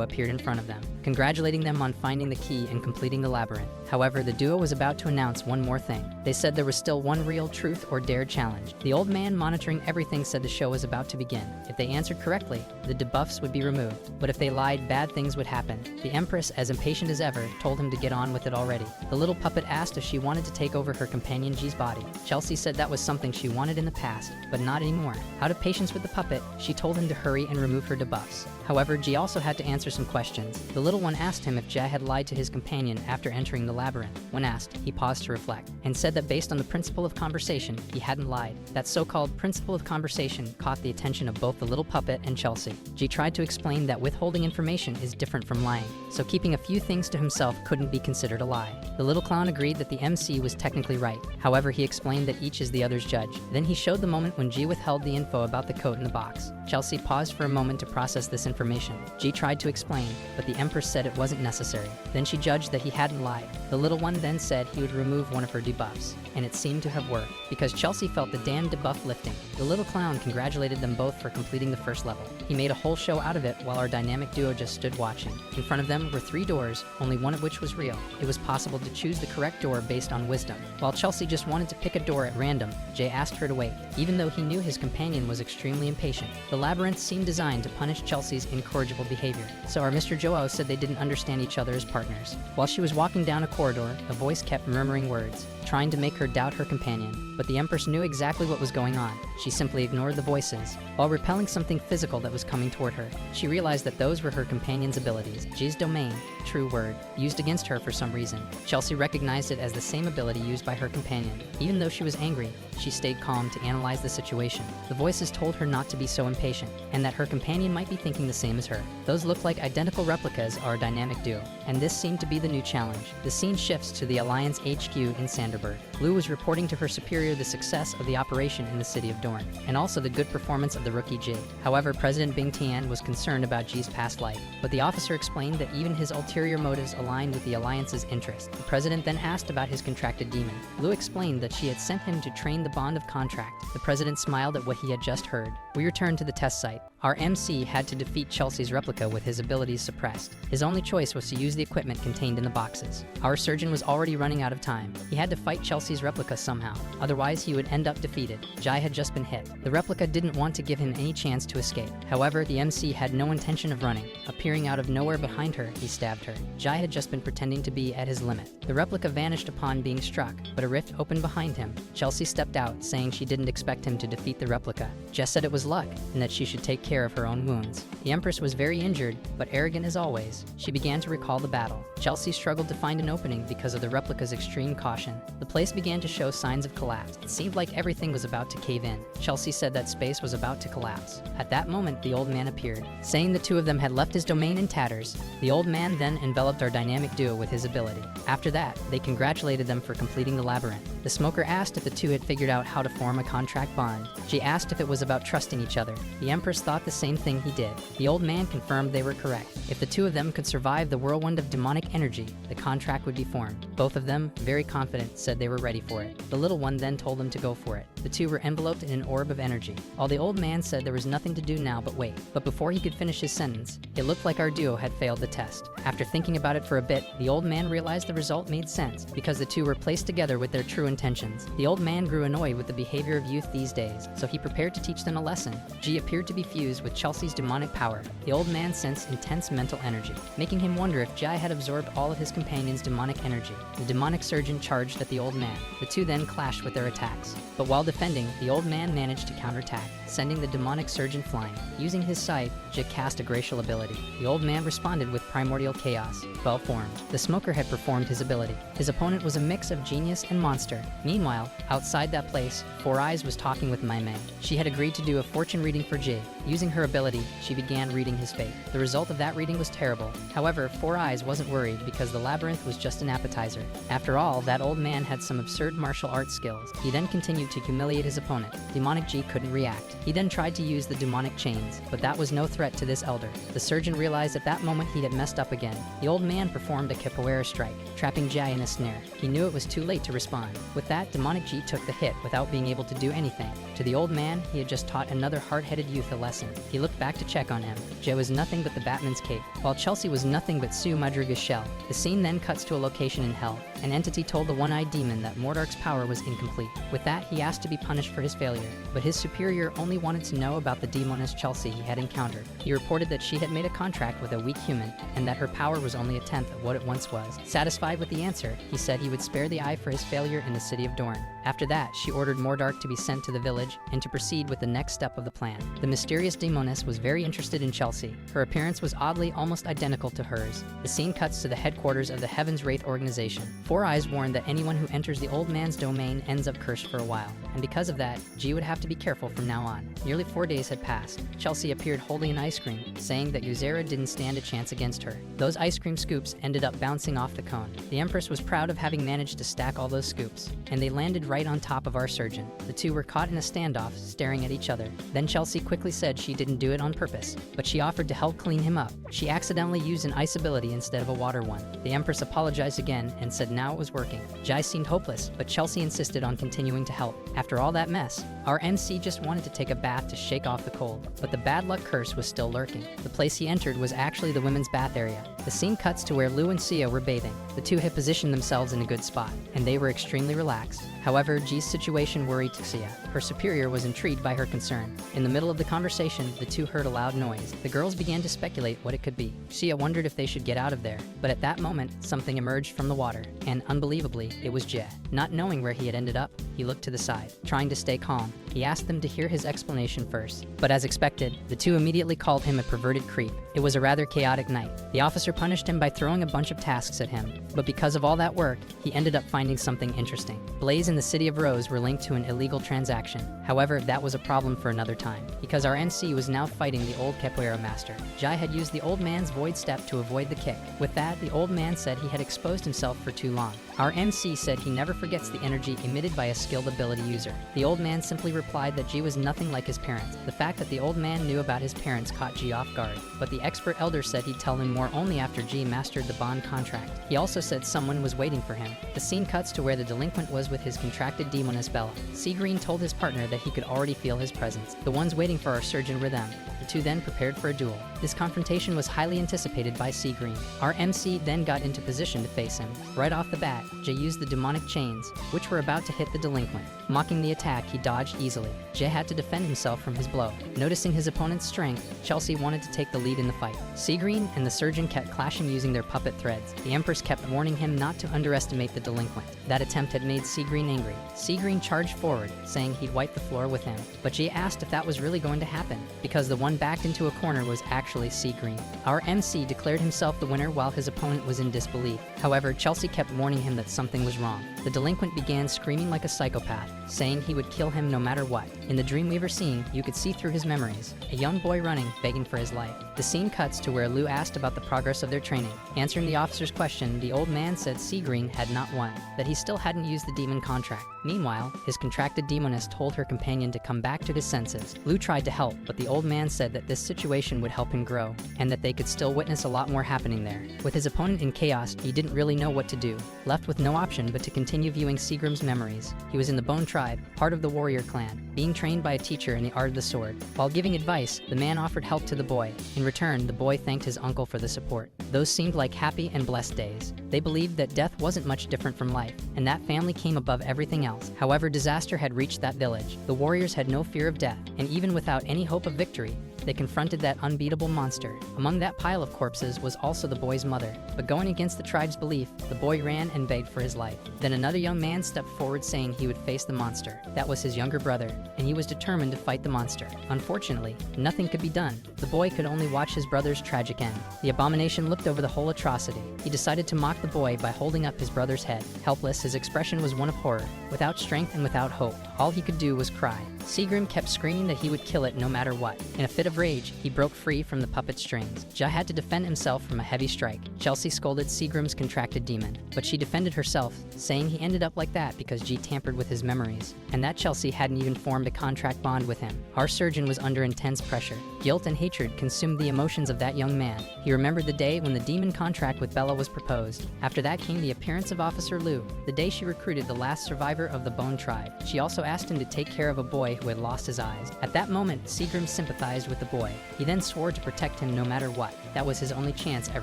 appeared in front of them, congratulating them on finding the key and completing the labyrinth. However, the duo was about to announce one more thing. They said there was still one real truth or dare challenge. The old man monitoring everything said the show was about to begin. If they answered correctly, the debuffs would be removed. But if they lied, bad things would happen. The Empress, as impatient as ever, told him to get on with it already. The little puppet asked if she wanted to take over her companion G's body. Chelsea said that was something she wanted in the past, but not anymore. Out of patience with the puppet, she told him to hurry and remove her debuffs. However, G also had to answer some questions. The little one asked him if Jia had lied to his companion after entering the labyrinth. When asked, he paused to reflect, and said that based on the principle of conversation, he hadn't lied. That so-called principle of conversation caught the attention of both the little puppet and Chelsea. G tried to explain that withholding information is different from lying, so keeping a few things to himself couldn't be considered a lie. The little clown agreed that the MC was technically right. However, he explained that each is the other's judge. Then he showed the moment when G withheld the info about the coat in the box. Chelsea paused for a moment to process this information. G tried to explain, but the Empress said it wasn't necessary. Then she judged that he hadn't lied. The little one then said he would remove one of her debuffs, and it seemed to have worked, because Chelsea felt the damn debuff lifting. The little clown congratulated them both for completing the first level. He made a whole show out of it while our dynamic duo just stood watching. In front of them were 3 doors, only one of which was real. It was possible to choose the correct door based on wisdom. While Chelsea just wanted to pick a door at random, Jay asked her to wait, even though he knew his companion was extremely impatient. The labyrinth seemed designed to punish Chelsea's incorrigible behavior, so our Mr. Joao said they didn't understand each other as partners. While she was walking down a corridor, a voice kept murmuring words, trying to make her doubt her companion. But the Empress knew exactly what was going on. She simply ignored the voices, while repelling something physical that was coming toward her. She realized that those were her companion's abilities. G's domain, true word, used against her for some reason. Chelsea recognized it as the same ability used by her companion. Even though she was angry, she stayed calm to analyze the situation. The voices told her not to be so impatient, and that her companion might be thinking the same as her. Those looked like identical replicas are a dynamic duo, and this seemed to be the new challenge. The scene shifts to the Alliance HQ in Sanderberg. Blue was reporting to her superior the success of the operation in the city of Dorne, and also the good performance of the rookie Jade. However, President Bing Tian was concerned about Ji's past life, but the officer explained that even his ulterior motives aligned with the Alliance's interest. The president then asked about his contracted demon. Blue explained that she had sent him to train the bond of contract. The president smiled at what he had just heard. We returned to the test site. Our MC had to defeat Chelsea's replica with his abilities suppressed. His only choice was to use the equipment contained in the boxes. Our surgeon was already running out of time. He had to fight Chelsea's replica somehow, otherwise he would end up defeated. Jai had just been hit. The replica didn't want to give him any chance to escape. However, the MC had no intention of running. Appearing out of nowhere behind her, he stabbed her. Jai had just been pretending to be at his limit. The replica vanished upon being struck, but a rift opened behind him. Chelsea stepped out, saying she didn't expect him to defeat the replica. Jess said it was luck, and that she should take care of her own wounds. The Empress was very injured, but arrogant as always. She began to recall the battle. Chelsea struggled to find an opening because of the replica's extreme caution. The place began to show signs of collapse. It seemed like everything was about to cave in. Chelsea said that space was about to collapse. At that moment, the old man appeared, saying the two of them had left his domain in tatters. The old man then enveloped our dynamic duo with his ability. After that, they congratulated them for completing the labyrinth. The smoker asked if the two had figured out how to form a contract bond. She asked if it was about trusting each other. The Empress thought the same thing he did. The old man confirmed they were correct. If the two of them could survive the whirlwind of demonic energy, the contract would be formed. Both of them, very confident, said they were ready for it. The little one then told them to go for it. The two were enveloped in an orb of energy. While the old man said there was nothing to do now but wait. But before he could finish his sentence, it looked like our duo had failed the test. After thinking about it for a bit, the old man realized the result made sense, because the two were placed together with their true intentions. The old man grew annoyed with the behavior of youth these days, so he prepared to teach them a lesson. G appeared to be fused with Chelsea's demonic power. The old man sensed intense mental energy, making him wonder if Jai had absorbed all of his companion's demonic energy. The demonic surgeon charged at the old man. The two then clashed with their attacks. But while defending, the old man managed to counterattack, sending the demonic surgeon flying. Using his sight, Jai cast a glacial ability. The old man responded with primordial chaos, well formed. The smoker had performed his ability. His opponent was a mix of genius and monster. Meanwhile, outside that place, Four Eyes was talking with Mai Mei. She had agreed to do a fortune reading for Jai. Using her ability, she began reading his fate. The result of that reading was terrible. However, Four Eyes wasn't worried because the labyrinth was just an appetizer. After all, that old man had some absurd martial arts skills. He then continued to humiliate his opponent. Demonic G couldn't react. He then tried to use the demonic chains, but that was no threat to this elder. The surgeon realized at that moment he had messed up again. The old man performed a capoeira strike, trapping Jai in a snare. He knew it was too late to respond. With that, Demonic G took the hit without being able to do anything. To the old man, he had just taught another hard-headed youth a lesson. He looked back to check on him. Jai was nothing but the Batman's cape, while Chelsea was nothing but Sue Madriga's shell. The scene then cuts to a location in Hell. An entity told the one-eyed demon that Mordark's power was incomplete. With that, he asked to be punished for his failure, but his superior only wanted to know about the demoness Chelsea he had encountered. He reported that she had made a contract with a weak human, and that her power was only a tenth of what it once was. Satisfied with the answer, he said he would spare the eye for his failure in the city of Dorne. After that, she ordered Mordark to be sent to the village and to proceed with the next step of the plan. The mysterious demoness was very interested in Chelsea. Her appearance was oddly almost identical to hers. The scene cuts to the headquarters of the Heaven's Wraith organization. Four Eyes warned that anyone who enters the old man's domain ends up cursed for a while, and because of that, G would have to be careful from now on. Nearly 4 days had passed. Chelsea appeared holding an ice cream, saying that Ysera didn't stand a chance against her. Those ice cream scoops ended up bouncing off the cone. The Empress was proud of having managed to stack all those scoops, and they landed right on top of our surgeon. The two were caught in a standoff, staring at each other. Then Chelsea quickly said she didn't do it on purpose, but she offered to help clean him up. She accidentally used an ice ability instead of a water one. The Empress apologized again and said now it was working. Jai seemed hopeless, but Chelsea insisted on continuing to help. After all that mess, our MC just wanted to take a bath to shake off the cold, but the bad luck curse was still lurking. The place he entered was actually the women's bath area. The scene cuts to where Lou and Sia were bathing. The two had positioned themselves in a good spot, and they were extremely relaxed. However, G's situation worried Sia. Her superior was intrigued by her concern. In the middle of the conversation, the two heard a loud noise. The girls began to speculate what it could be. Sia wondered if they should get out of there, but at that moment, something emerged from the water, and unbelievably, it was Jay. Not knowing where he had ended up, he looked to the side, trying to stay calm. He asked them to hear his explanation first, but as expected, the two immediately called him a perverted creep. It was a rather chaotic night. The officer punished him by throwing a bunch of tasks at him, but because of all that work, he ended up finding something interesting. Blaze in the City of Rose were linked to an illegal transaction. However, that was a problem for another time, because our MC was now fighting the old capoeira master. Jai had used the old man's void step to avoid the kick. With that, the old man said he had exposed himself for too long. Our MC said he never forgets the energy emitted by a skilled ability user. The old man simply replied that G was nothing like his parents. The fact that the old man knew about his parents caught G off guard, but the expert elder said he'd tell him more only after G mastered the bond contract. He also said someone was waiting for him. The scene cuts to where the delinquent was with his contracted demoness Bella. Seagreen told his partner that he could already feel his presence. The ones waiting for our surgeon were them. The two then prepared for a duel. This confrontation was highly anticipated by Seagreen. Our MC then got into position to face him. Right off the bat, Jay used the demonic chains, which were about to hit the delinquent. Mocking the attack, he dodged easily. Jay had to defend himself from his blow. Noticing his opponent's strength, Chelsea wanted to take the lead in the fight. Seagreen and the surgeon kept clashing using their puppet threads. The Empress kept warning him not to underestimate the delinquent. That attempt had made Seagreen angry. Seagreen charged forward, saying he'd wipe the floor with him. But Jay asked if that was really going to happen, because the one backed into a corner was actually Seagreen. Our MC declared himself the winner while his opponent was in disbelief. However, Chelsea kept warning him that something was wrong. The delinquent began screaming like a psychopath, saying he would kill him no matter what. In the Dreamweaver scene, you could see through his memories. A young boy running, begging for his life. The scene cuts to where Lou asked about the progress of their training. Answering the officer's question, the old man said Seagreen had not won, that he still hadn't used the demon contract. Meanwhile, his contracted demoness told her companion to come back to his senses. Lou tried to help, but the old man said that this situation would help him grow, and that they could still witness a lot more happening there. With his opponent in chaos, he didn't really know what to do, left with no option but to continue viewing Seagram's memories. He was in the Bone Tribe, part of the warrior clan, being trained by a teacher in the art of the sword. While giving advice, the man offered help to the boy. In return, the boy thanked his uncle for the support. Those seemed like happy and blessed days. They believed that death wasn't much different from life, and that family came above everything else. However, disaster had reached that village. The warriors had no fear of death, and even without any hope of victory, they confronted that unbeatable monster. Among that pile of corpses was also the boy's mother, but going against the tribe's belief, the boy ran and begged for his life. Then another young man stepped forward saying he would face the monster. That was his younger brother, and he was determined to fight the monster. Unfortunately, nothing could be done. The boy could only watch his brother's tragic end. The abomination looked over the whole atrocity. He decided to mock the boy by holding up his brother's head. Helpless, his expression was one of horror. Without strength and without hope, all he could do was cry. Seagram kept screaming that he would kill it no matter what. In a fit of rage, he broke free from the puppet strings. Jai had to defend himself from a heavy strike. Chelsea scolded Seagram's contracted demon, but she defended herself, saying he ended up like that because G tampered with his memories, and that Chelsea hadn't even formed a contract bond with him. Our surgeon was under intense pressure. Guilt and hatred consumed the emotions of that young man. He remembered the day when the demon contract with Bella was proposed. After that came the appearance of Officer Lou, the day she recruited the last survivor of the Bone Tribe. She also asked him to take care of a boy who had lost his eyes. At that moment, Seagram sympathized with the boy. He then swore to protect him no matter what. That was his only chance at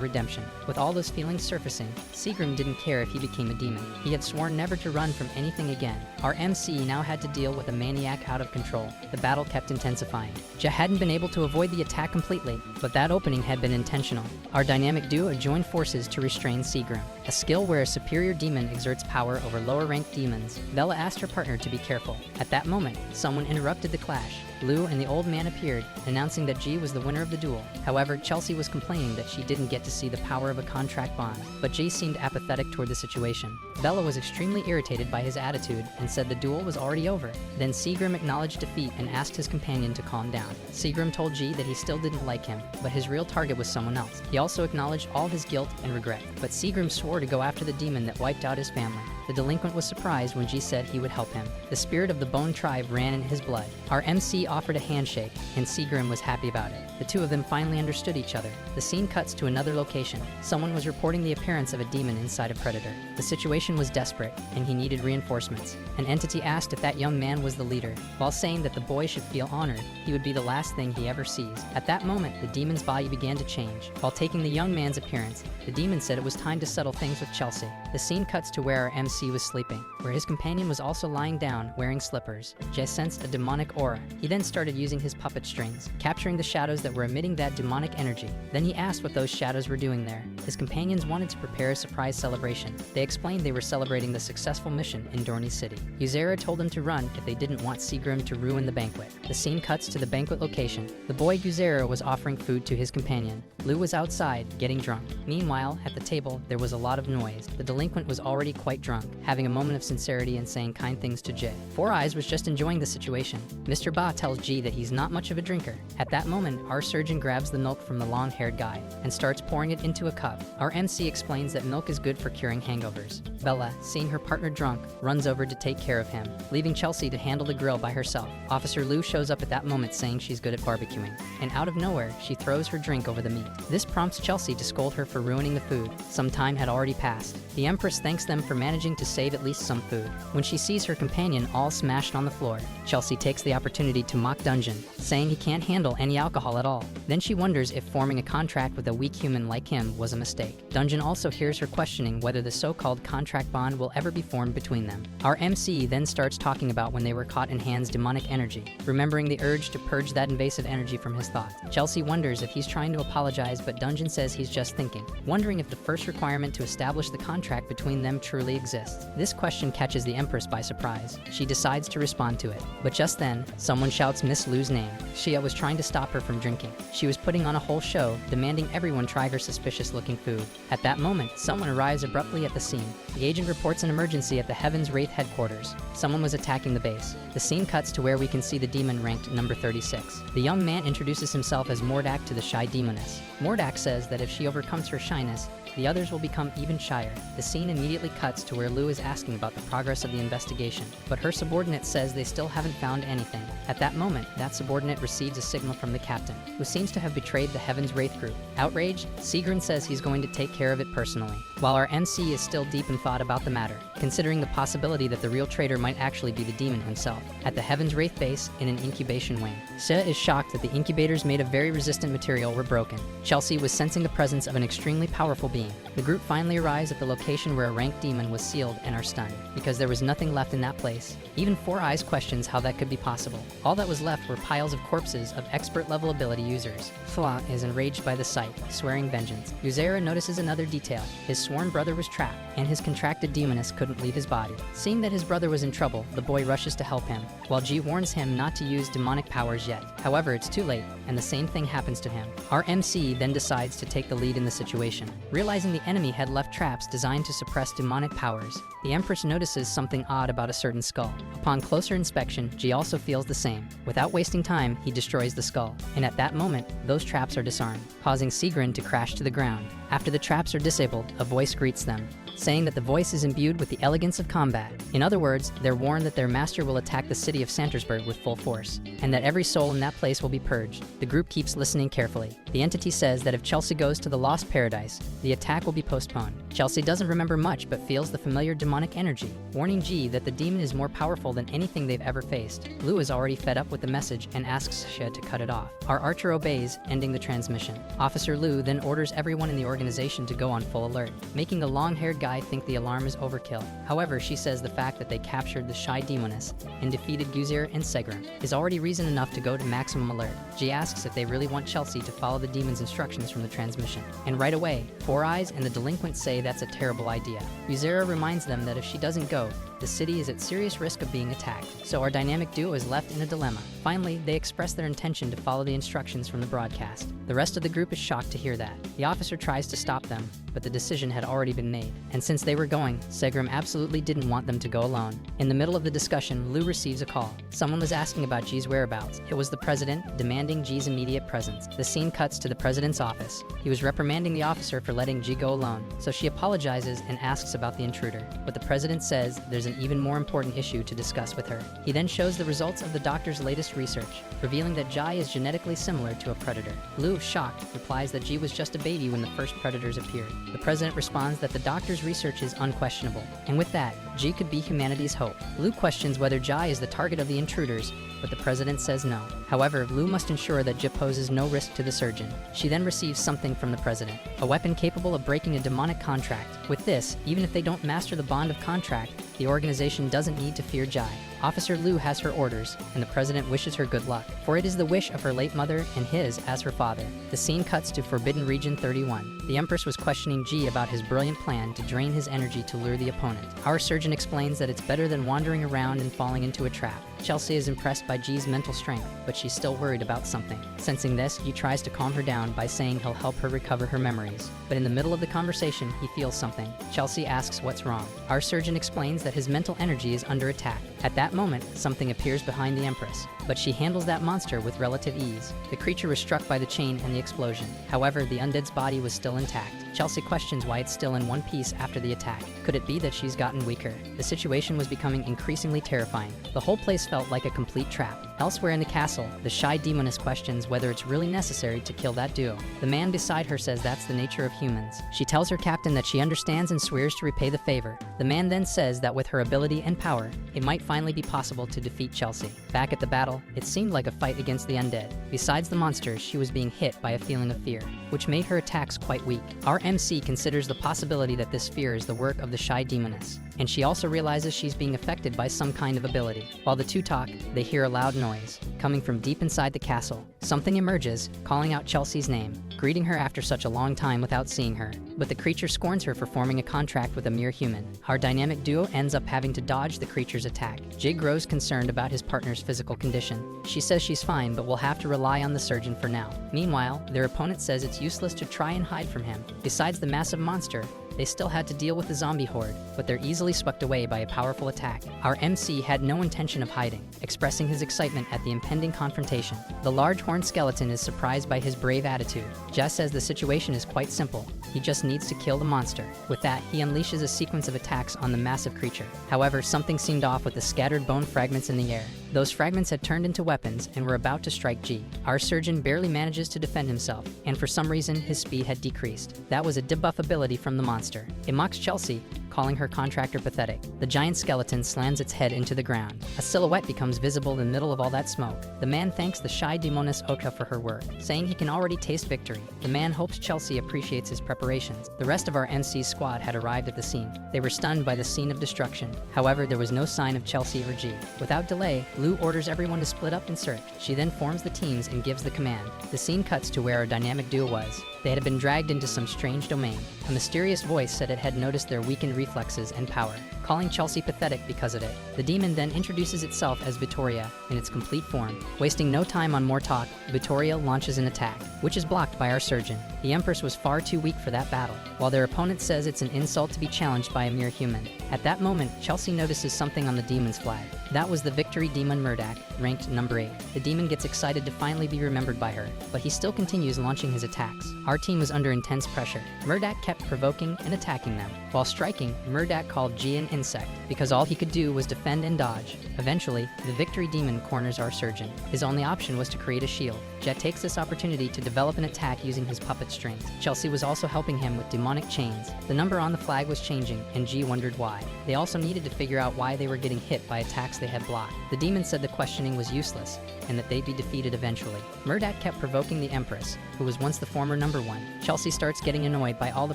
redemption. With all those feelings surfacing, Seagram didn't care if he became a demon. He had sworn never to run from anything again. Our MC now had to deal with a maniac out of control. The battle kept intensifying. Ja hadn't been able to avoid the attack completely, but that opening had been intentional. Our dynamic duo joined forces to restrain Seagram, a skill where a superior demon exerts power over lower-ranked demons. Bella asked her partner to be careful. At that moment, someone interrupted the clash. Lou and the old man appeared, announcing that G was the winner of the duel. However, Chelsea was complaining that she didn't get to see the power of a contract bond, but G seemed apathetic toward the situation. Bella was extremely irritated by his attitude and said the duel was already over. Then Seagram acknowledged defeat and asked his companion to calm down. Seagram told G that he still didn't like him, but his real target was someone else. He also acknowledged all his guilt and regret, but Seagram swore to go after the demon that wiped out his family. The delinquent was surprised when G said he would help him. The spirit of the Bone Tribe ran in his blood. Our MC offered a handshake, and Seagram was happy about it. The two of them finally understood each other. The scene cuts to another location. Someone was reporting the appearance of a demon inside a predator. The situation was desperate, and he needed reinforcements. An entity asked if that young man was the leader, while saying that the boy should feel honored. He would be the last thing he ever sees. At that moment, the demon's body began to change. While taking the young man's appearance, the demon said it was time to settle things with Chelsea. The scene cuts to where our MC was sleeping, where his companion was also lying down, wearing slippers. Jay sensed a demonic aura. He then started using his puppet strings, capturing the shadows that were emitting that demonic energy. Then he asked what those shadows were doing there. His companions wanted to prepare a surprise celebration. They explained they were celebrating the successful mission in Dorney City. Yuzera told them to run if they didn't want Seagrim to ruin the banquet. The scene cuts to the banquet location. The boy Yuzera was offering food to his companion. Lou was outside, getting drunk. Meanwhile, at the table, there was a lot of noise. The delinquent was already quite drunk, having a moment of sincerity and saying kind things to Jay. Four Eyes was just enjoying the situation. Mr. Ba tells G that he's not much of a drinker. At that moment, our surgeon grabs the milk from the long-haired guy and starts pouring it into a cup. Our MC explains that milk is good for curing hangovers. Bella, seeing her partner drunk, runs over to take care of him, leaving Chelsea to handle the grill by herself. Officer Lou shows up at that moment saying she's good at barbecuing, and out of nowhere, she throws her drink over the meat. This prompts Chelsea to scold her for ruining the food. Some time had already passed. The Empress thanks them for managing to save at least some food. When she sees her companion all smashed on the floor, Chelsea takes the opportunity to mock Dungeon, saying he can't handle any alcohol at all. Then she wonders if forming a contract with a weak human like him was a mistake. Dungeon also hears her questioning whether the so-called contract bond will ever be formed between them. Our MC then starts talking about when they were caught in Han's demonic energy, remembering the urge to purge that invasive energy from his thoughts. Chelsea wonders if he's trying to apologize, but Dungeon says he's just thinking, wondering if the first requirement to establish the contract between them truly exists. This question catches the Empress by surprise. She decides to respond to it. But just then, someone shouts Miss Lou's name. Shia was trying to stop her from drinking. She was putting on a whole show, demanding everyone try her suspicious-looking food. At that moment, someone arrives abruptly at the scene. The agent reports an emergency at the Heaven's Wraith headquarters. Someone was attacking the base. The scene cuts to where we can see the demon ranked number 36. The young man introduces himself as Mordak to the shy demoness. Mordak says that if she overcomes her shyness, the others will become even shyer. The scene immediately cuts to where Lou is asking about the progress of the investigation, but her subordinate says they still haven't found anything. At that moment, that subordinate receives a signal from the captain, who seems to have betrayed the Heaven's Wraith group. Outraged, Seagrin says he's going to take care of it personally, while our MC is still deep in thought about the matter, considering the possibility that the real traitor might actually be the demon himself. At the Heaven's Wraith base, in an incubation wing, Se is shocked that the incubators made of very resistant material were broken. Chelsea was sensing the presence of an extremely powerful being. The group finally arrives at the location where a ranked demon was sealed and are stunned, because there was nothing left in that place. Even Four Eyes questions how that could be possible. All that was left were piles of corpses of expert-level ability users. Fla is enraged by the sight, swearing vengeance. Yuzera notices another detail. His sworn brother was trapped, and his contracted demoness couldn't leave his body. Seeing that his brother was in trouble, the boy rushes to help him, while G warns him not to use demonic powers yet. However, it's too late, and the same thing happens to him. Our MC then decides to take the lead in the situation. Realizing the enemy had left traps designed to suppress demonic powers, the Empress notices something odd about a certain skull. Upon closer inspection, G also feels the same. Without wasting time, he destroys the skull, and at that moment, those traps are disarmed, causing Seagrin to crash to the ground. After the traps are disabled, a voice greets them, saying that the voice is imbued with the elegance of combat. In other words, they're warned that their master will attack the city of Santersburg with full force, and that every soul in that place will be purged. The group keeps listening carefully. The entity says that if Chelsea goes to the Lost Paradise, the attack will be postponed. Chelsea doesn't remember much but feels the familiar demonic energy, warning G that the demon is more powerful than anything they've ever faced. Lou is already fed up with the message and asks Xia to cut it off. Our archer obeys, ending the transmission. Officer Lou then orders everyone in the organization to go on full alert, making the long-haired guy think the alarm is overkill. However, she says the fact that they captured the shy demoness and defeated Guzir and Segram is already reason enough to go to maximum alert. G asks if they really want Chelsea to follow the demon's instructions from the transmission, and right away, Four Eyes and the delinquent say that's a terrible idea. Yuzera reminds them that if she doesn't go, the city is at serious risk of being attacked, so our dynamic duo is left in a dilemma. Finally, they express their intention to follow the instructions from the broadcast. The rest of the group is shocked to hear that. The officer tries to stop them, but the decision had already been made, and since they were going, Segram absolutely didn't want them to go alone. In the middle of the discussion, Lou receives a call. Someone was asking about G's whereabouts. It was the president, demanding G's immediate presence. The scene cuts to the president's office. He was reprimanding the officer for letting G go alone, so she apologizes and asks about the intruder. But the president says there's an even more important issue to discuss with her. He then shows the results of the doctor's latest research, revealing that Jai is genetically similar to a predator. Lou, shocked, replies that G was just a baby when the first predators appeared. The president responds that the doctor's research is unquestionable, and with that, G could be humanity's hope. Lou questions whether Jai is the target of the intruders, but the president says no. However, Lou must ensure that J poses no risk to the surgeon. She then receives something from the president, a weapon capable of breaking a demonic contract. With this, even if they don't master the bond of contract, the organization doesn't need to fear Jai. Officer Liu has her orders, and the president wishes her good luck, for it is the wish of her late mother and his as her father. The scene cuts to Forbidden Region 31. The Empress was questioning Ji about his brilliant plan to drain his energy to lure the opponent. Our surgeon explains that it's better than wandering around and falling into a trap. Chelsea is impressed by Ji's mental strength, but she's still worried about something. Sensing this, Ji tries to calm her down by saying he'll help her recover her memories. But in the middle of the conversation, he feels something. Chelsea asks what's wrong. Our surgeon explains that his mental energy is under attack. At that moment, something appears behind the Empress, but she handles that monster with relative ease. The creature was struck by the chain and the explosion. However, the undead's body was still intact. Chelsea questions why it's still in one piece after the attack. Could it be that she's gotten weaker? The situation was becoming increasingly terrifying. The whole place felt like a complete trap. Elsewhere in the castle, the shy demoness questions whether it's really necessary to kill that duo. The man beside her says that's the nature of humans. She tells her captain that she understands and swears to repay the favor. The man then says that with her ability and power, it might finally be possible to defeat Chelsea. Back at the battle, it seemed like a fight against the undead. Besides the monsters, she was being hit by a feeling of fear, which made her attacks quite weak. Our MC considers the possibility that this fear is the work of the shy demoness, and she also realizes she's being affected by some kind of ability. While the two talk, they hear a loud noise coming from deep inside the castle. Something emerges, calling out Chelsea's name, greeting her after such a long time without seeing her. But the creature scorns her for forming a contract with a mere human. Our dynamic duo ends up having to dodge the creature's attack. Jig grows concerned about his partner's physical condition. She says she's fine, but will have to rely on the surgeon for now. Meanwhile, their opponent says it's useless to try and hide from him. Besides the massive monster, they still had to deal with the zombie horde, but they're easily swept away by a powerful attack. Our MC had no intention of hiding, expressing his excitement at the impending confrontation. The large horned skeleton is surprised by his brave attitude. Jess says the situation is quite simple. He just needs to kill the monster. With that, he unleashes a sequence of attacks on the massive creature. However, something seemed off with the scattered bone fragments in the air. Those fragments had turned into weapons and were about to strike G. Our surgeon barely manages to defend himself, and for some reason, his speed had decreased. That was a debuff ability from the monster. It mocks Chelsea, calling her contractor pathetic. The giant skeleton slams its head into the ground. A silhouette becomes visible in the middle of all that smoke. The man thanks the shy demoness Oka for her work, saying he can already taste victory. The man hopes Chelsea appreciates his preparations. The rest of our MC's squad had arrived at the scene. They were stunned by the scene of destruction. However, there was no sign of Chelsea or G. Without delay, Lou orders everyone to split up and search. She then forms the teams and gives the command. The scene cuts to where our dynamic duo was. They had been dragged into some strange domain. A mysterious voice said it had noticed their weakened reflexes and power, calling Chelsea pathetic because of it. The demon then introduces itself as Vittoria in its complete form. Wasting no time on more talk, Vittoria launches an attack, which is blocked by our surgeon. The Empress was far too weak for that battle, while their opponent says it's an insult to be challenged by a mere human. At that moment, Chelsea notices something on the demon's flag. That was the Victory Demon Murdak, ranked number 8. The demon gets excited to finally be remembered by her, but he still continues launching his attacks. Our team was under intense pressure. Murdak kept provoking and attacking them. While striking, Murdak called G an insect, because all he could do was defend and dodge. Eventually, the Victory Demon corners our surgeon. His only option was to create a shield. Jet takes this opportunity to develop an attack using his puppet strings. Chelsea was also helping him with demonic chains. The number on the flag was changing, and G wondered why. They also needed to figure out why they were getting hit by attacks they had blocked. The demon said the questioning was useless, and that they'd be defeated eventually. Murdak kept provoking the Empress, who was once the former number 1. Chelsea starts getting annoyed by all the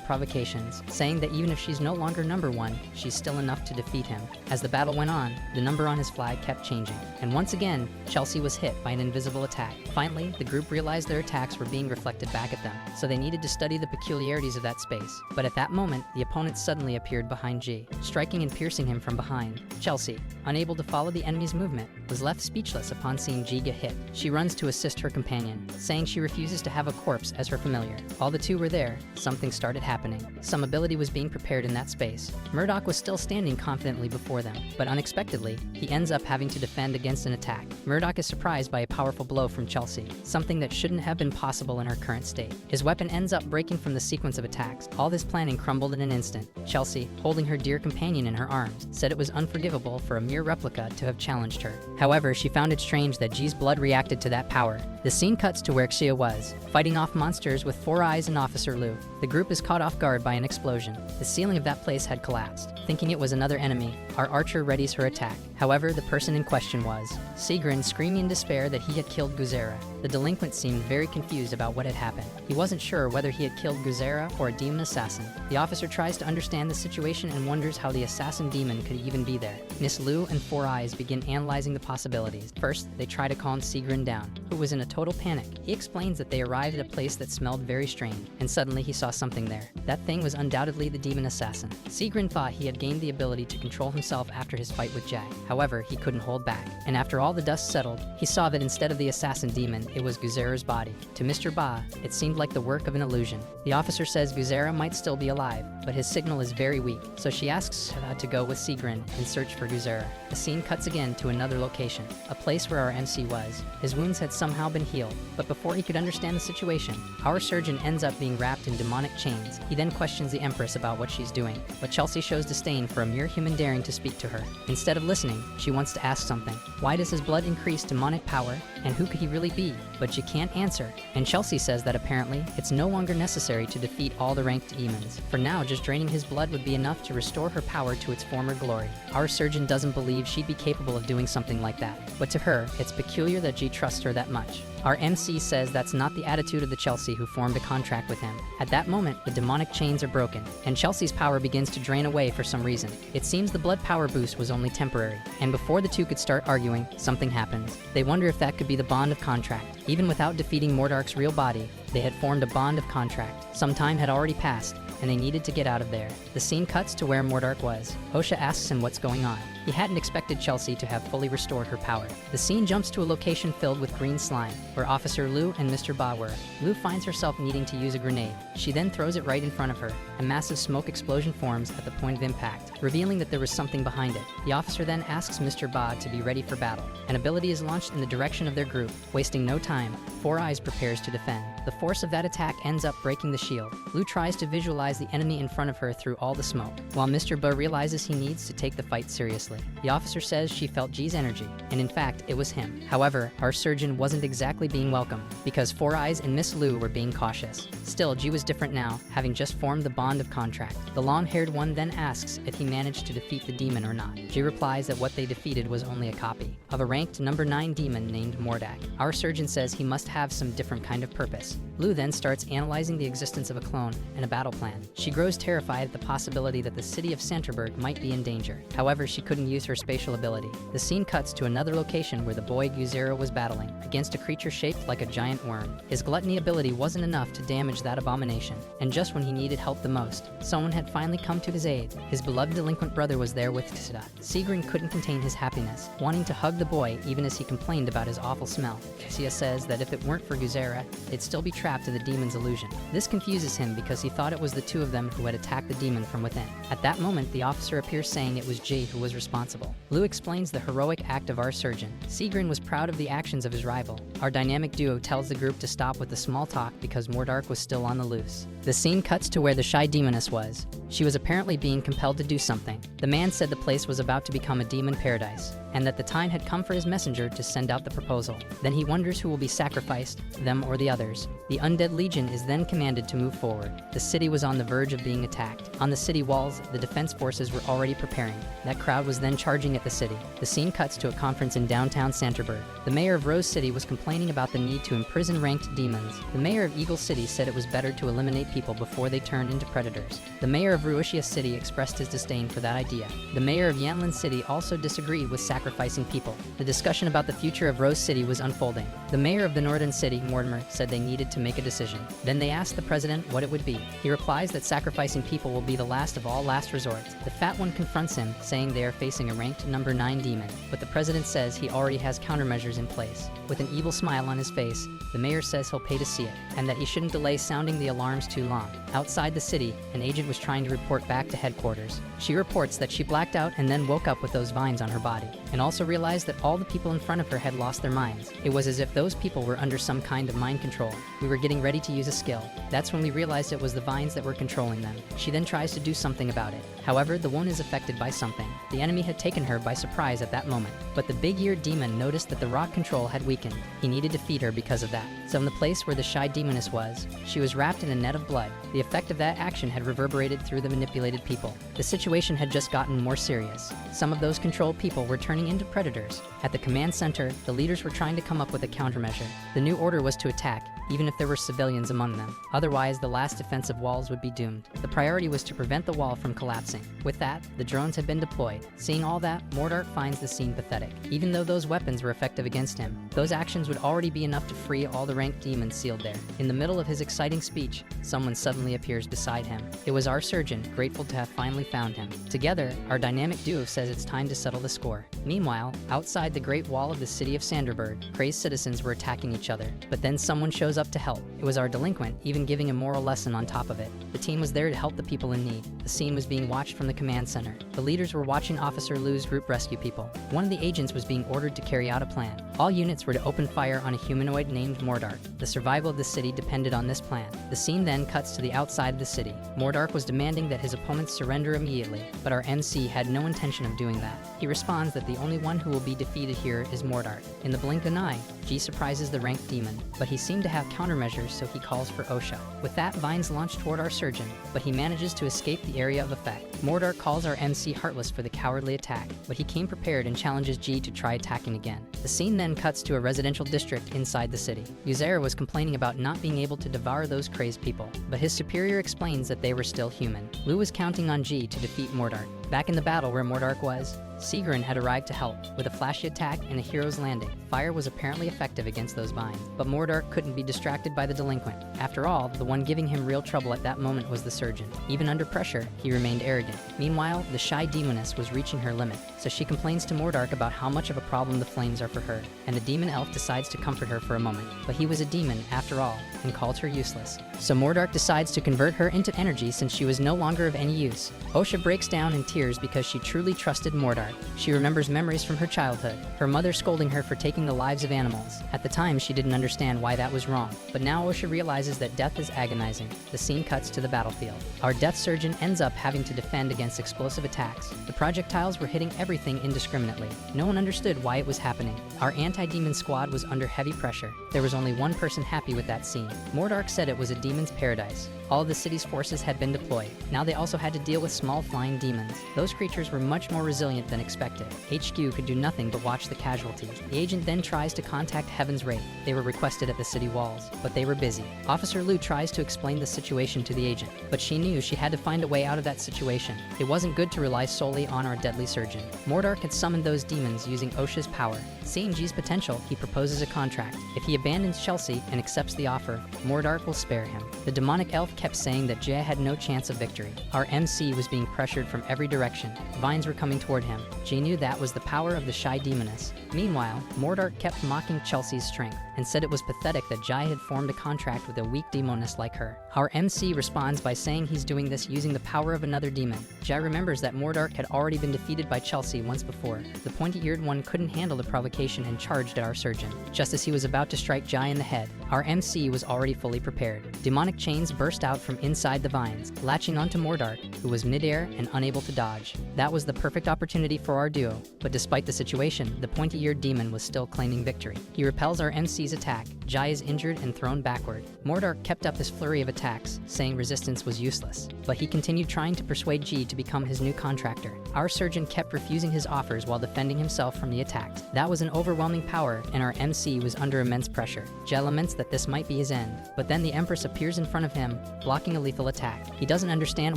provocations, saying that even if she's no longer number 1, she's still enough to defeat him. As the battle went on, the number on his flag kept changing, and once again, Chelsea was hit by an invisible attack. Finally, the group realized their attacks were being reflected back at them, so they needed to study the peculiarities of that space. But at that moment, the opponent suddenly appeared behind G, striking and piercing him from behind. Chelsea, unable to follow the enemy's movement, was left speechless upon seeing G get hit. She runs to assist her companion, saying she refuses to have a corpse as her familiar. While the two were there, something started happening. Some ability was being prepared in that space. Murdoch was still standing confidently before them, but unexpectedly, he ends up having to defend against an attack. Murdoch is surprised by a powerful blow from Chelsea, something that shouldn't have been possible in her current state. His weapon ends up breaking from the sequence of attacks. All this planning crumbled in an instant. Chelsea, holding her dear companion in her arms, said it was unforgivable for a mere replica to have challenged her. However, she found it strange that G's blood reacted to that power. The scene cuts to where Xia was, fighting off monsters with Four Eyes and Officer Lu. The group is caught off guard by an explosion. The ceiling of that place had collapsed. Thinking it was another enemy, our archer readies her attack. However, the person in question was Sigrin, screaming in despair that he had killed Guzera. The delinquent seemed very confused about what had happened. He wasn't sure whether he had killed Guzera or a demon assassin. The officer tries to understand the situation and wonders how the assassin demon could even be there. Miss Lu and Four Eyes begin analyzing the possibilities. First, they try to calm Sigrin down, who was in a total panic. He explains that they arrived at a place that smelled very strange, and suddenly he saw something there. That thing was undoubtedly the demon assassin. Sigrin thought he had gained the ability to control himself after his fight with Jack. However, he couldn't hold back. And after all the dust settled, he saw that instead of the assassin demon, it was Guzera's body. To Mr. Ba, it seemed like the work of an illusion. The officer says Guzera might still be alive, but his signal is very weak, so she asks to go with Sigrin and search for Guzera. The scene cuts again to another location, a place where our MC was. His wounds had somehow been healed, but before he could understand the situation, our surgeon ends up being wrapped in demonic chains. He then questions the Empress about what she's doing, but Chelsea shows disdain for a mere human daring to speak to her. Instead of listening, she wants to ask something. Why does his blood increase demonic power, and who could he really be? But she can't answer, and Chelsea says that apparently, it's no longer necessary to defeat all the ranked demons. For now, just draining his blood would be enough to restore her power to its former glory. Our surgeon doesn't believe she'd be capable of doing something like that, but to her, it's peculiar that G trusts her that much. Our MC says that's not the attitude of the Chelsea who formed a contract with him. At that moment, the demonic chains are broken, and Chelsea's power begins to drain away for some reason. It seems the blood power boost was only temporary, and before the two could start arguing, something happens. They wonder if that could be the bond of contract. Even without defeating Mordark's real body, they had formed a bond of contract. Some time had already passed, and they needed to get out of there. The scene cuts to where Mordark was. Osha asks him what's going on. He hadn't expected Chelsea to have fully restored her power. The scene jumps to a location filled with green slime, where Officer Lu and Mr. Ba were. Lu finds herself needing to use a grenade. She then throws it right in front of her. A massive smoke explosion forms at the point of impact, revealing that there was something behind it. The officer then asks Mr. Ba to be ready for battle. An ability is launched in the direction of their group. Wasting no time, Four Eyes prepares to defend. The force of that attack ends up breaking the shield. Lu tries to visualize the enemy in front of her through all the smoke, while Mr. Ba realizes he needs to take the fight seriously. The officer says she felt G's energy, and in fact, it was him. However, our surgeon wasn't exactly being welcome, because Four Eyes and Miss Lu were being cautious. Still, G was different now, having just formed the bond of contract. The long-haired one then asks if he managed to defeat the demon or not. G replies that what they defeated was only a copy of a ranked number 9 demon named Mordak. Our surgeon says he must have some different kind of purpose. Lu then starts analyzing the existence of a clone and a battle plan. She grows terrified at the possibility that the city of Santerberg might be in danger. However, she couldn't use her spatial ability. The scene cuts to another location where the boy Guzera was battling against a creature shaped like a giant worm. His gluttony ability wasn't enough to damage that abomination, and just when he needed help the most, someone had finally come to his aid. His beloved delinquent brother was there with Tisida. Sigrin couldn't contain his happiness, wanting to hug the boy even as he complained about his awful smell. Sia says that if it weren't for Guzera, they'd still be trapped in the demon's illusion. This confuses him because he thought it was the two of them who had attacked the demon from within. At that moment, the officer appears saying it was Jay who was responsible. Lu explains the heroic act of our surgeon. Sigrin was proud of the actions of his rival. Our dynamic duo tells the group to stop with the small talk because Mordark was still on the loose. The scene cuts to where the shy demoness was. She was apparently being compelled to do something. The man said the place was about to become a demon paradise, and that the time had come for his messenger to send out the proposal. Then he wonders who will be sacrificed, them or the others. The undead legion is then commanded to move forward. The city was on the verge of being attacked. On the city walls, the defense forces were already preparing. That crowd was then charging at the city. The scene cuts to a conference in downtown Santerberg. The mayor of Rose City was complaining about the need to imprison ranked demons. The mayor of Eagle City said it was better to eliminate people before they turned into predators. The mayor of Ruishia City expressed his disdain for that idea. The mayor of Yanlin City also disagreed with sacrificing people. The discussion about the future of Rose City was unfolding. The mayor of the northern city, Mortimer, said they needed to make a decision. Then they asked the president what it would be. He replies that sacrificing people will be the last of all last resorts. The fat one confronts him, saying they are facing a ranked number 9 demon, but the president says he already has countermeasures in place. With an evil smile on his face, the mayor says he'll pay to see it, and that he shouldn't delay sounding the alarms too long. Outside the city, an agent was trying to report back to headquarters. She reports that she blacked out and then woke up with those vines on her body. and also realized that all the people in front of her had lost their minds. It was as if those people were under some kind of mind control. We were getting ready to use a skill. That's when we realized it was the vines that were controlling them. She then tries to do something about it. However, the woman is affected by something. The enemy had taken her by surprise at that moment. But the big-eared demon noticed that the rock control had weakened. He needed to feed her because of that. So in the place where the shy demoness was, she was wrapped in a net of blood. The effect of that action had reverberated through the manipulated people. The situation had just gotten more serious. Some of those controlled people were turning into predators. At the command center, the leaders were trying to come up with a countermeasure. The new order was to attack, even if there were civilians among them. Otherwise, the last defensive walls would be doomed. The priority was to prevent the wall from collapsing. With that, the drones had been deployed. Seeing all that, Mordark finds the scene pathetic. Even though those weapons were effective against him, those actions would already be enough to free all the ranked demons sealed there. In the middle of his exciting speech, someone suddenly appears beside him. It was our surgeon, grateful to have finally found him. Together, our dynamic duo says it's time to settle the score. Meanwhile, outside the Great Wall of the city of Sanderberg, crazed citizens were attacking each other. But then someone shows up to help. It was our delinquent, even giving a moral lesson on top of it. The team was there to help the people in need. The scene was being watched from the command center. The leaders were watching Officer Liu's group rescue people. One of the agents was being ordered to carry out a plan. All units were to open fire on a humanoid named Mordark. The survival of the city depended on this plan. The scene then cuts to the outside of the city. Mordark was demanding that his opponents surrender immediately, but our MC had no intention of doing that. He responds that the only one who will be defeated here is Mordark. In the blink of an eye, G surprises the ranked demon, but he seemed to have countermeasures, so he calls for OSHA. With that, vines launch toward our surgeon, but he manages to escape the area of effect. Mordark calls our MC heartless for the cowardly attack, but he came prepared and challenges G to try attacking again. The scene then cuts to a residential district inside the city. Yuzera was complaining about not being able to devour those crazed people, but his superior explains that they were still human. Liu was counting on G to defeat Mordark. Back in the battle where Mordark was, Sigrun had arrived to help. With a flashy attack and a hero's landing, fire was apparently effective against those vines. But Mordark couldn't be distracted by the delinquent. After all, the one giving him real trouble at that moment was the surgeon. Even under pressure, he remained arrogant. Meanwhile, the shy demoness was reaching her limit, so she complains to Mordark about how much of a problem the flames are for her, and the demon elf decides to comfort her for a moment. But he was a demon, after all, and called her useless. So Mordark decides to convert her into energy since she was no longer of any use. Osha breaks down in tears because she truly trusted Mordark. She remembers memories from her childhood, her mother scolding her for taking the lives of animals. At the time, she didn't understand why that was wrong, but now Osha realizes that death is agonizing. The scene cuts to the battlefield. Our death surgeon ends up having to defend against explosive attacks. The projectiles were hitting everything indiscriminately. No one understood why it was happening. Our anti-demon squad was under heavy pressure. There was only one person happy with that scene. Mordark said it was a demon's paradise. All of the city's forces had been deployed. Now they also had to deal with small flying demons. Those creatures were much more resilient than expected. HQ could do nothing but watch the casualties. The agent then tries to contact Heaven's Wraith. They were requested at the city walls, but they were busy. Officer Liu tries to explain the situation to the agent, but she knew she had to find a way out of that situation. It wasn't good to rely solely on our deadly surgeon. Mordark had summoned those demons using Osha's power. Seeing G's potential, he proposes a contract. If he abandons Chelsea and accepts the offer, Mordark will spare him. The demonic elf kept saying that Jay had no chance of victory. Our MC was being pressured from every direction. Vines were coming toward him. Jay knew that was the power of the shy demoness. Meanwhile, Mordark kept mocking Chelsea's strength and said it was pathetic that Jai had formed a contract with a weak demoness like her. Our MC responds by saying he's doing this using the power of another demon. Jai remembers that Mordark had already been defeated by Chelsea once before. The pointy-eared one couldn't handle the provocation and charged at our surgeon. Just as he was about to strike Jai in the head, our MC was already fully prepared. Demonic chains burst out from inside the vines, latching onto Mordark, who was midair and unable to dodge. That was the perfect opportunity for our duo, but despite the situation, the pointy-eared demon was still claiming victory. He repels our MC's attack. Jai is injured and thrown backward. Mordark kept up his flurry of attacks, saying resistance was useless, but he continued trying to persuade G to become his new contractor. Our surgeon kept refusing his offers while defending himself from the attacks. That was an overwhelming power, and our MC was under immense pressure. Jai laments that this might be his end, but then the Empress appears in front of him, blocking a lethal attack. He doesn't understand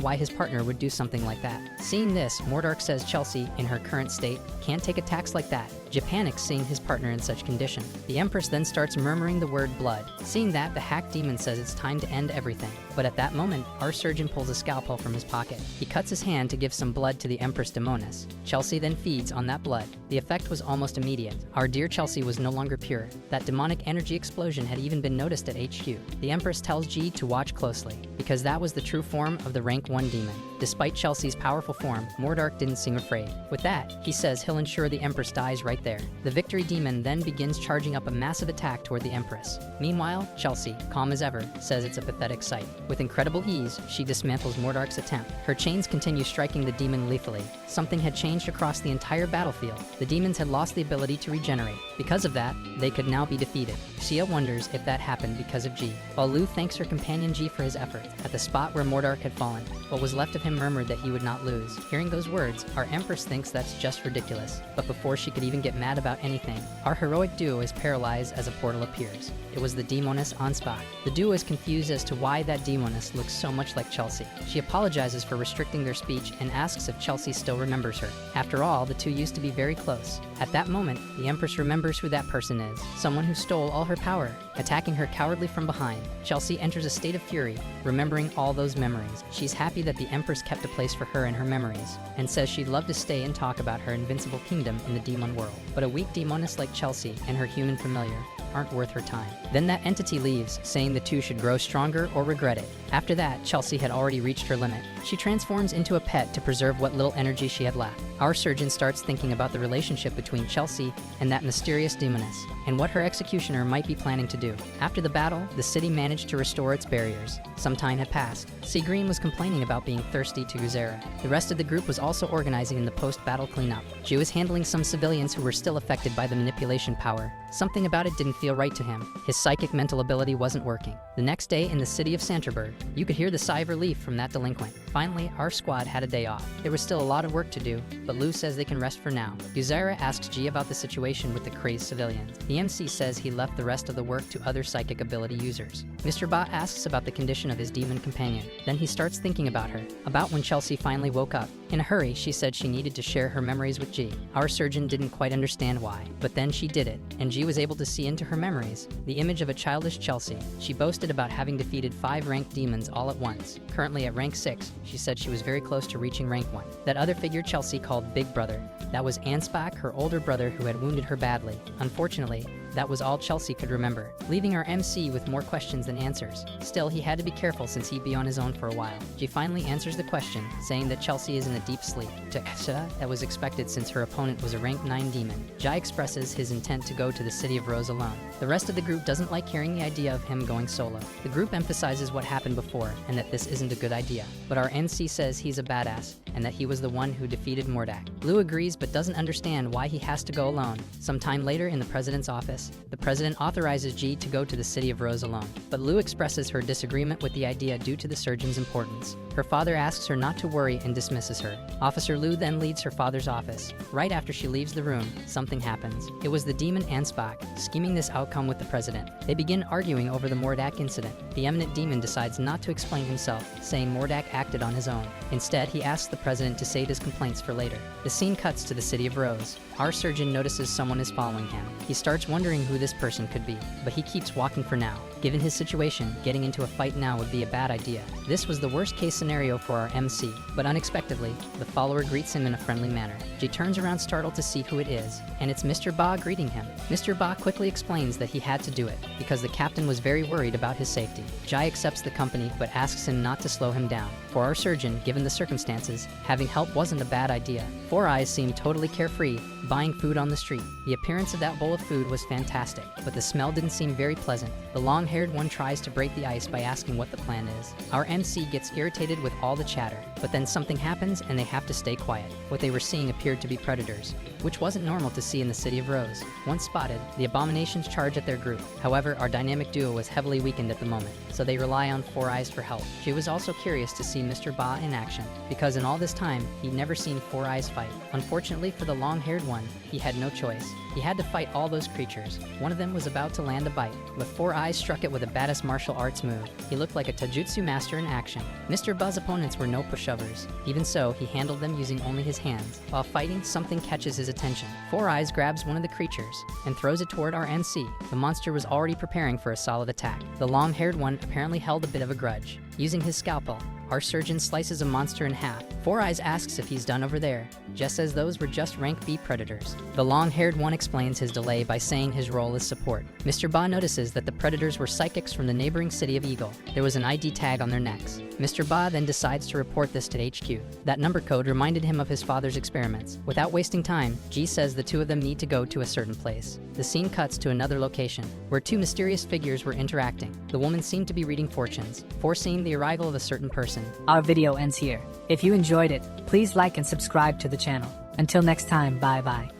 why his partner would do something like that. Seeing this, Mordark says Chelsea, in her current state, can't take attacks like that. Jai panics seeing his partner in such condition. The Empress then starts murmuring the word blood. Seeing that, the hack demon says it's time to end everything. But at that moment, our surgeon pulls a scalpel from his pocket. He cuts his hand to give some blood to the Empress Demoness. Chelsea then feeds on that blood. The effect was almost immediate. Our dear Chelsea was no longer pure. That demonic energy explosion had even been noticed at HQ. The Empress tells G to watch closely, because that was the true form of the rank 1 demon. Despite Chelsea's powerful form, Mordark didn't seem afraid. With that, he says he'll ensure the Empress dies right there. The Victory Demon then begins charging up a massive attack toward the Empress. Meanwhile, Chelsea, calm as ever, says it's a pathetic sight. With incredible ease, she dismantles Mordark's attempt. Her chains continue striking the demon lethally. Something had changed across the entire battlefield. The demons had lost the ability to regenerate. Because of that, they could now be defeated. Xia wonders if that happened because of Ji, while Lu thanks her companion Ji for his efforts. At the spot where Mordark had fallen, what was left of him murmured that he would not lose. Hearing those words, our Empress thinks that's just ridiculous. But before she could even get mad about anything, our heroic duo is paralyzed as a portal appears. It was the demoness Ansbach. The duo is confused as to why that demoness looks so much like Chelsea. She apologizes for restricting their speech and asks if Chelsea still remembers her. After all, the two used to be very close. At that moment, the Empress remembers who that person is, someone who stole all her power. Attacking her cowardly from behind, Chelsea enters a state of fury, remembering all those memories. She's happy that the Empress kept a place for her in her memories, and says she'd love to stay and talk about her invincible kingdom in the demon world. But a weak demoness like Chelsea and her human familiar aren't worth her time. Then that entity leaves, saying the two should grow stronger or regret it. After that, Chelsea had already reached her limit. She transforms into a pet to preserve what little energy she had left. Our surgeon starts thinking about the relationship between Chelsea and that mysterious demoness, and what her executioner might be planning to do. After the battle, the city managed to restore its barriers. Some time had passed. Seagreen was complaining about being thirsty to Guzera. The rest of the group was also organizing in the post-battle cleanup. She was handling some civilians who were still affected by the manipulation power. Something about it didn't feel right to him. His psychic mental ability wasn't working. The next day in the city of Santerberg, you could hear the sigh of relief from that delinquent. Finally, our squad had a day off. There was still a lot of work to do, but Lou says they can rest for now. Guzera asks G about the situation with the crazed civilians. The MC says he left the rest of the work to other psychic ability users. Mr. Bot asks about the condition of his demon companion. Then he starts thinking about her, about when Chelsea finally woke up. In a hurry, she said she needed to share her memories with G. Our surgeon didn't quite understand why, but then she did it, and G was able to see into her memories, the image of a childish Chelsea. She boasted about having defeated 5 ranked demons all at once. Currently at rank 6, she said she was very close to reaching rank 1. That other figure Chelsea called Big Brother. That was Ansbach, her older brother who had wounded her badly. Unfortunately, that was all Chelsea could remember, leaving our MC with more questions than answers. Still, he had to be careful since he'd be on his own for a while. She finally answers the question, saying that Chelsea is in a deep sleep. That was expected since her opponent was a rank 9 demon. Jai expresses his intent to go to the City of Rose alone. The rest of the group doesn't like hearing the idea of him going solo. The group emphasizes what happened before and that this isn't a good idea. But our MC says he's a badass and that he was the one who defeated Mordak. Lou agrees but doesn't understand why he has to go alone. Sometime later in the president's office, the president authorizes G to go to the City of Rose alone. But Lou expresses her disagreement with the idea due to the surgeon's importance. Her father asks her not to worry and dismisses her. Officer Lou then leads her father's office. Right after she leaves the room, something happens. It was the demon Ansbach, scheming this outcome with the president. They begin arguing over the Mordak incident. The eminent demon decides not to explain himself, saying Mordak acted on his own. Instead, he asks the president to save his complaints for later. The scene cuts to the City of Rose. Our surgeon notices someone is following him. He starts wondering who this person could be, but he keeps walking for now. Given his situation, getting into a fight now would be a bad idea. This was the worst case scenario for our MC, but unexpectedly, the follower greets him in a friendly manner. Jay turns around startled to see who it is, and it's Mr. Ba greeting him. Mr. Ba quickly explains that he had to do it, because the captain was very worried about his safety. Jai accepts the company, but asks him not to slow him down. For our surgeon, given the circumstances, having help wasn't a bad idea. Four Eyes seemed totally carefree, buying food on the street. The appearance of that bowl of food was fantastic, but the smell didn't seem very pleasant. The long-haired one tries to break the ice by asking what the plan is. Our MC gets irritated with all the chatter, but then something happens and they have to stay quiet. What they were seeing appeared to be predators, which wasn't normal to see in the City of Rose. Once spotted, the abominations charge at their group. However, our dynamic duo was heavily weakened at the moment, so they rely on Four Eyes for help. She was also curious to see Mr. Ba in action, because in all this time, he'd never seen Four Eyes fight. Unfortunately for the long-haired one, he had no choice. He had to fight all those creatures. One of them was about to land a bite, but Four Eyes struck it with a badass martial arts move. He looked like a taijutsu master in action. Mr. Ba's opponents were no pushovers. Even so, he handled them using only his hands. While fighting, something catches his attention. Four Eyes grabs one of the creatures and throws it toward our MC. The monster was already preparing for a solid attack. The long-haired one apparently held a bit of a grudge. Using his scalpel, Our surgeon slices a monster in half. Four Eyes asks if he's done over there. Jess says those were just rank B predators. The long-haired one explains his delay by saying his role is support. Mr. Ba notices that the predators were psychics from the neighboring city of Eagle. There was an ID tag on their necks. Mr. Ba then decides to report this to HQ. That number code reminded him of his father's experiments. Without wasting time, G says the two of them need to go to a certain place. The scene cuts to another location, where two mysterious figures were interacting. The woman seemed to be reading fortunes, foreseeing the arrival of a certain person. Our video ends here. If you enjoyed it, please like and subscribe to the channel. Until next time, bye bye.